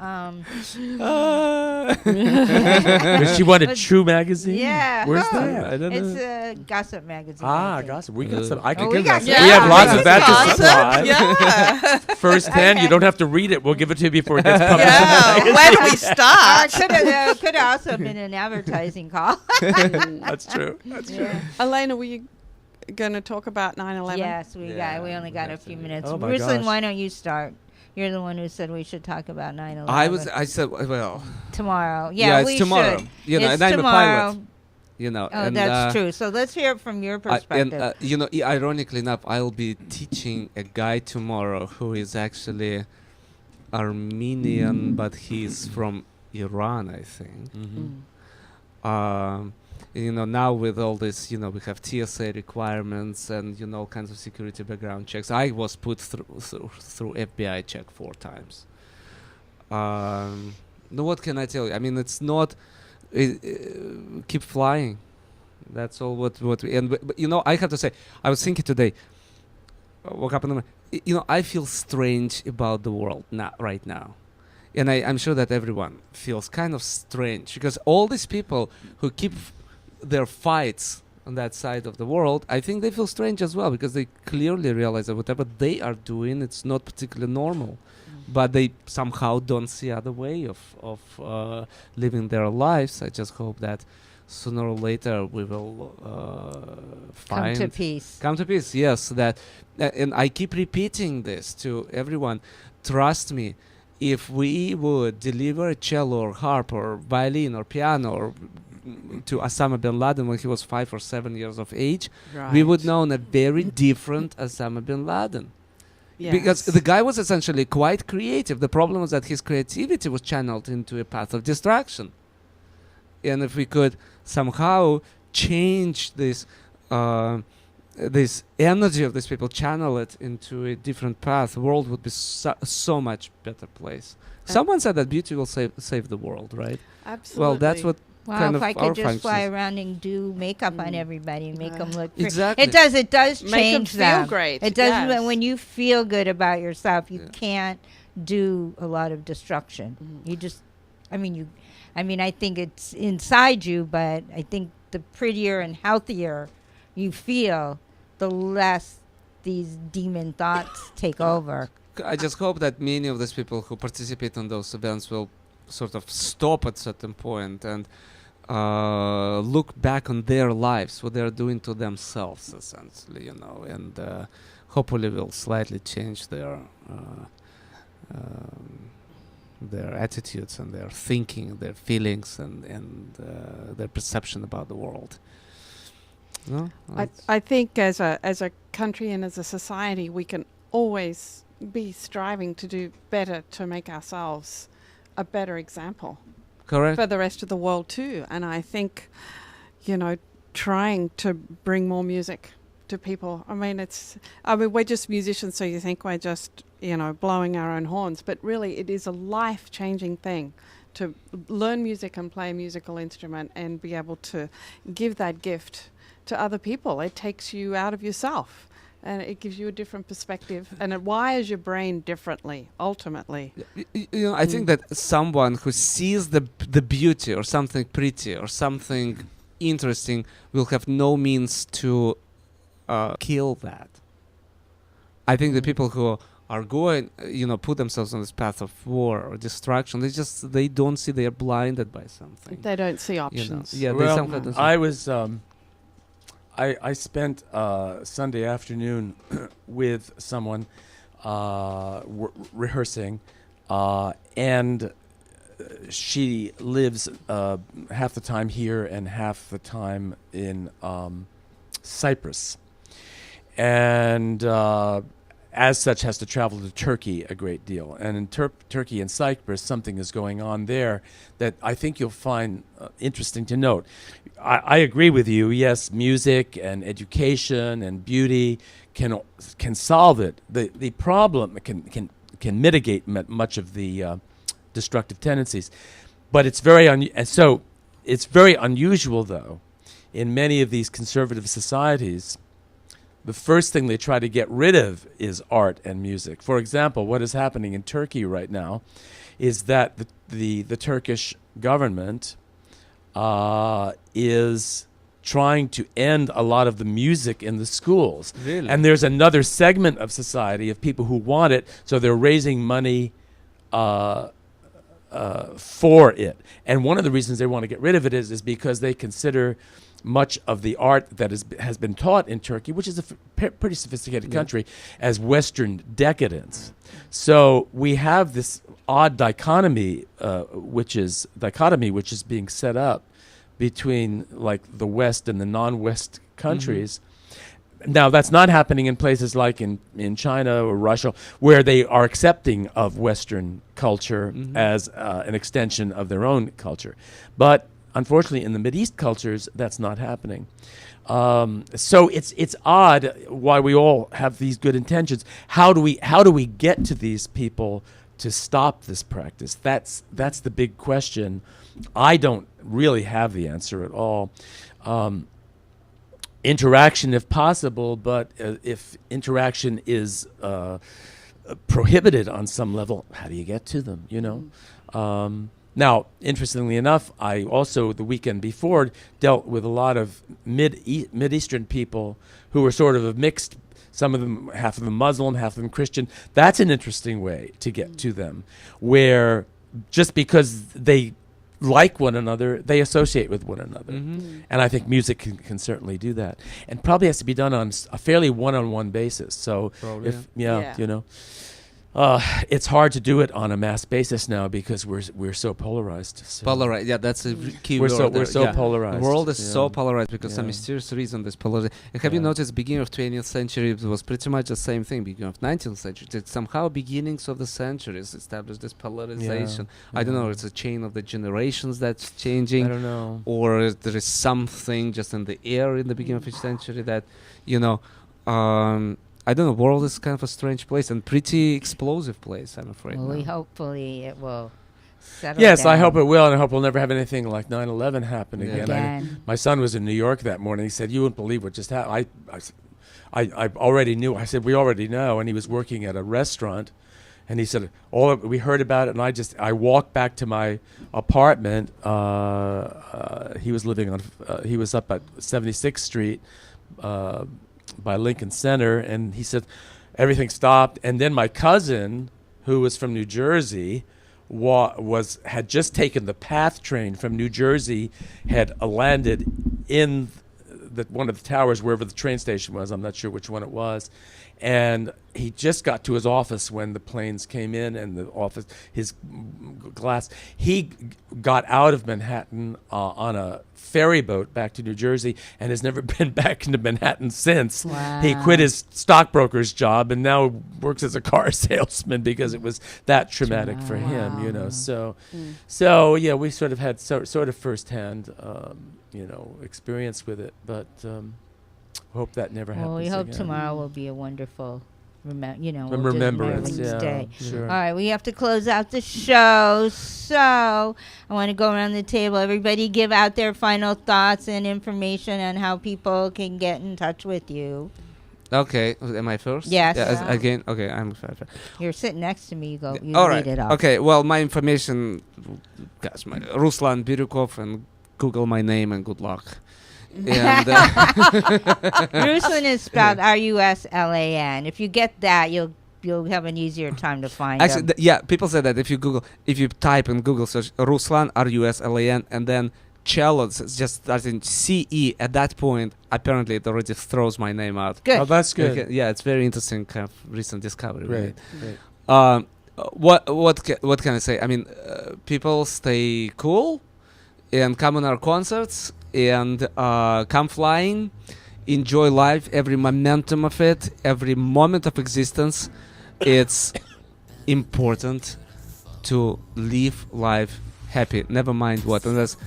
But she wanted True Magazine? Yeah. Where's that? I don't know. It's a gossip magazine. Gossip. We got some. I could we give got that. some. We have lots of that to Gossip. supply. First hand. You don't have to read it. We'll give it to you before it gets published. Yeah. Where do we start? Could have also been an advertising call. That's true. That's true. Alayna, were you going to talk about 9/11? Yes, we only got a few minutes. Oh my Ruslan, gosh. why don't you start? You're the one who said we should talk about 9/11. I said, well. Tomorrow. It's we tomorrow. should. And It's I'm tomorrow. a pilot. Oh, that's true. So let's hear it from your perspective. Ironically enough, I'll be teaching a guy tomorrow who is actually Armenian, but he's from Iran, I think. Now with all this, we have TSA requirements and all kinds of security background checks. I was put through FBI check 4 times. What can I tell you? I mean, it's not keep flying. That's all. But I have to say, I was thinking today. Woke up in the morning. I feel strange about the world right now. And I'm sure that everyone feels kind of strange because all these people who keep their fights on that side of the world, I think they feel strange as well because they clearly realize that whatever they are doing, it's not particularly normal. But they somehow don't see other way of living their lives. I just hope that sooner or later we will find... Come to peace. Come to peace, yes. And I keep repeating this to everyone. Trust me. If we would deliver a cello or harp or violin or piano or to Osama bin Laden when he was 5 or 7 years of age, we would know a very different Osama bin Laden. Yes. Because the guy was essentially quite creative. The problem was that his creativity was channeled into a path of distraction. And if we could somehow change this energy of these people, channel it into a different path, the world would be so much better place. Someone said that beauty will save the world, right? Absolutely. Well, that's what kind of if I our could just fly function is. around and do makeup on everybody and make them look pretty. Exactly. It does Make change them feel them. great, It does. yes. When you feel good about yourself, you can't do a lot of destruction. You just, I think it's inside you, but I think the prettier and healthier you feel, the less these demon thoughts take over. I just hope that many of these people who participate in those events will sort of stop at a certain point and look back on their lives, what they're doing to themselves, essentially, and their attitudes and their thinking, their feelings, and their perception about the world. No? I think as a country and as a society, we can always be striving to do better to make ourselves a better example. Correct. For the rest of the world too. And I think, trying to bring more music to people. I mean, we're just musicians, so you think we're just, blowing our own horns. But really, it is a life-changing thing to learn music and play a musical instrument and be able to give that gift to other people. It takes you out of yourself. And it gives you a different perspective, and it wires your brain differently, ultimately. I think that someone who sees the beauty or something pretty or something interesting will have no means to kill that. I think the people who are going, put themselves on this path of war or destruction, they don't see, they are blinded by something. They don't see options. Yeah, well, I was... I spent Sunday afternoon with someone rehearsing, and she lives half the time here and half the time in Cyprus, and as such has to travel to Turkey a great deal. And in Turkey and Cyprus, something is going on there that I think you'll find interesting to note. I agree with you. Yes, music and education and beauty can solve it. The problem can mitigate much of the destructive tendencies, but it's very unusual though. In many of these conservative societies, the first thing they try to get rid of is art and music. For example, what is happening in Turkey right now is that the Turkish government is trying to end a lot of the music in the schools. Really? And there's another segment of society of people who want it, so they're raising money for it. And one of the reasons they want to get rid of it is because they consider much of the art that has been taught in Turkey, which is a pretty sophisticated country, as Western decadence. So we have this odd dichotomy, which is being set up between like the West and the non-West countries. Now, that's not happening in places like in China or Russia, where they are accepting of Western culture as an extension of their own culture. But unfortunately, in the Mideast cultures, that's not happening. So it's odd why we all have these good intentions. How do we get to these people to stop this practice? That's the big question. I don't really have the answer at all. Interaction if possible, but if interaction is prohibited on some level, how do you get to them, Now, interestingly enough, I also, the weekend before, dealt with a lot of Mid-Eastern people who were sort of a mixed, some of them, half of them Muslim, half of them Christian. That's an interesting way to get to them, where just because they like one another, they associate with one another. And I think music can certainly do that. And probably has to be done on a fairly one-on-one basis. So, it's hard to do it on a mass basis now because we're so polarized. So polarized, yeah, that's a key we're word. We're so polarized. The world is so polarized because some mysterious reason this polarized. And have you noticed, beginning of 20th century, it was pretty much the same thing. Beginning of 19th century, that somehow beginnings of the centuries established this polarization. I don't know. It's a chain of the generations that's changing. I don't know. Or there is something just in the air in the beginning of each century that, I don't know. World is kind of a strange place and pretty explosive place, I'm afraid. Well, hopefully it will settle Yes, down. I hope it will, and I hope we'll never have anything like 9/11 happen again. My son was in New York that morning. He said, "You wouldn't believe what just happened." I already knew. I said, "We already know." And he was working at a restaurant, and he said, "We heard about it." And I walked back to my apartment. He was living on. He was up at 76th Street. By Lincoln Center, and he said everything stopped. And then my cousin, who was from New Jersey, had just taken the PATH train from New Jersey, had landed in one of the towers, wherever the train station was. I'm not sure which one it was, and he just got to his office when the planes came in, and his glass. He got out of Manhattan on a ferry boat back to New Jersey and has never been back into Manhattan since. Wow. He quit his stockbroker's job and now works as a car salesman because it was that traumatic for him, you know. So yeah, we sort of had sort of firsthand, experience with it, but hope that never happens. Well, we hope again. tomorrow will be a wonderful remembrance. Yeah, sure. All right, we have to close out the show, so I want to go around the table. Everybody give out their final thoughts and information on how people can get in touch with you. Okay, am I first? Yes. Yeah, again. Okay, I'm first. You're sitting next to me. You All read right. it off. Okay. Well, my information, guys, Ruslan Birukov, and Google my name and good luck. And Ruslan is spelled Ruslan. If you get that, you'll have an easier time to find actually, him. people say that if you type in Google search Ruslan Ruslan and then cello, it's just starting CE. At that point, apparently it already throws my name out. Good. Oh, that's good. Okay, yeah, it's very interesting kind of recent discovery. Great. What can I say? I mean, people stay cool and come on our concerts and come flying, enjoy life, every momentum of it, every moment of existence. It's important to live life happy, never mind what. And as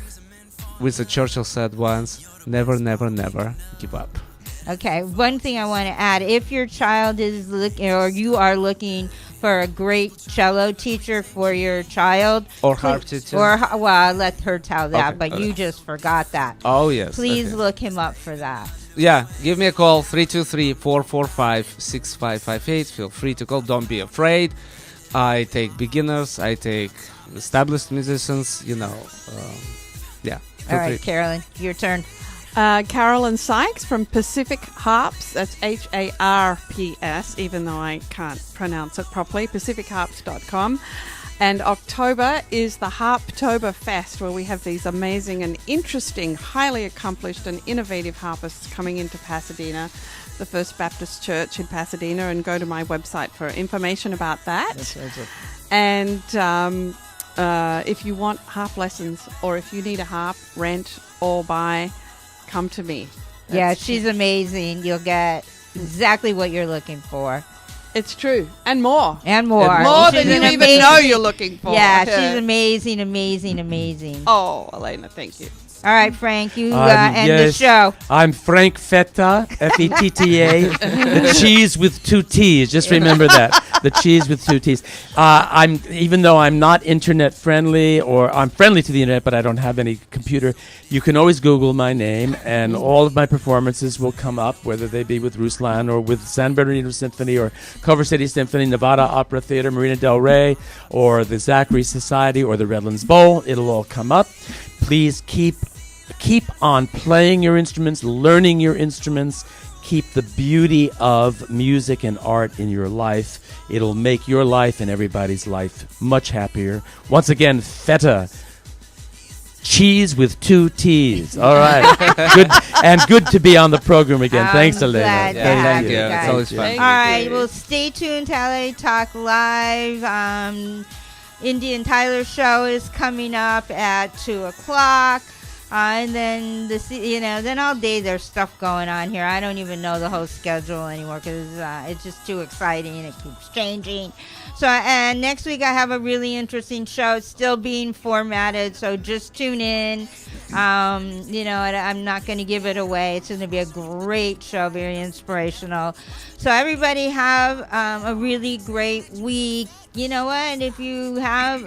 Winston Churchill said once, never, never, never give up. Okay, one thing I want to add, if your child is looking, or you are looking for a great cello teacher for your child. Or harp teacher. Well, I'll let her tell that, Okay, but okay. you just forgot that. Oh, yes. Please okay. look him up for that. Yeah, give me a call, 323-445-6558. Feel free to call. Don't be afraid. I take beginners. I take established musicians, yeah. All right, Carolyn, your turn. Carolyn Sykes from Pacific Harps. That's HARPS, even though I can't pronounce it properly. PacificHarps.com. And October is the Harptober Fest, where we have these amazing and interesting, highly accomplished and innovative harpists coming into Pasadena, the First Baptist Church in Pasadena, and go to my website for information about that. And if you want harp lessons, or if you need a harp, rent or buy, come to me. Yeah, she's amazing. You'll get exactly what you're looking for. It's true. And more. And more. More She's than you an even amazing- know you're looking for. Yeah, she's amazing, amazing, amazing. Oh, Alayna, thank you. All right, Frank, you end the show. I'm Frank Fetta, Fetta, the cheese with two T's. Just remember that, the cheese with two T's. Even though I'm not internet friendly, or I'm friendly to the internet, but I don't have any computer. You can always Google my name, and all of my performances will come up, whether they be with Ruslan or with San Bernardino Symphony or Culver City Symphony, Nevada Opera Theater, Marina Del Rey, or the Zachary Society, or the Redlands Bowl. It'll all come up. Please keep on playing your instruments, learning your instruments. Keep the beauty of music and art in your life. It'll make your life and everybody's life much happier. Once again, Feta, cheese with two T's. All right. Good to be on the program again. Thanks, Alayna. Thank you. It's always fun. All right, well, stay tuned to LA Talk Live. Indian Tyler's show is coming up at 2:00. And then then all day there's stuff going on here. I don't even know the whole schedule anymore because it's just too exciting and it keeps changing. So, and next week I have a really interesting show. It's still being formatted, so just tune in. I'm not going to give it away. It's going to be a great show, very inspirational. So everybody have a really great week. You know what? And if you have,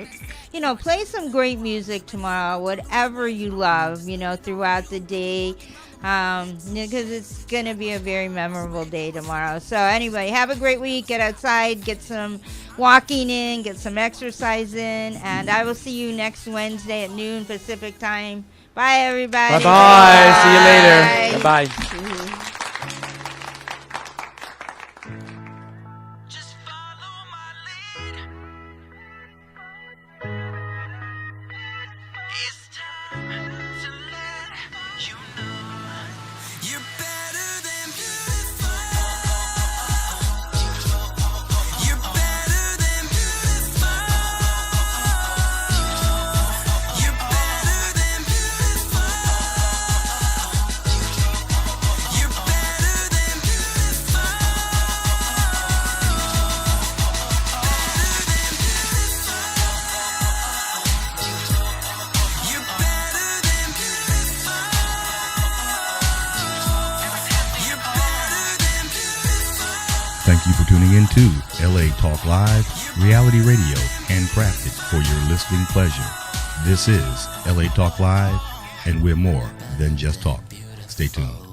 play some great music tomorrow, whatever you love, throughout the day, because it's going to be a very memorable day tomorrow. So anyway, have a great week. Get outside, get some walking in, get some exercise in, and I will see you next Wednesday at noon Pacific time. Bye, everybody. Bye-bye. See you later. Bye-bye. Thank you for tuning in to LA Talk Live, reality radio, handcrafted for your listening pleasure. This is LA Talk Live, and we're more than just talk. Stay tuned.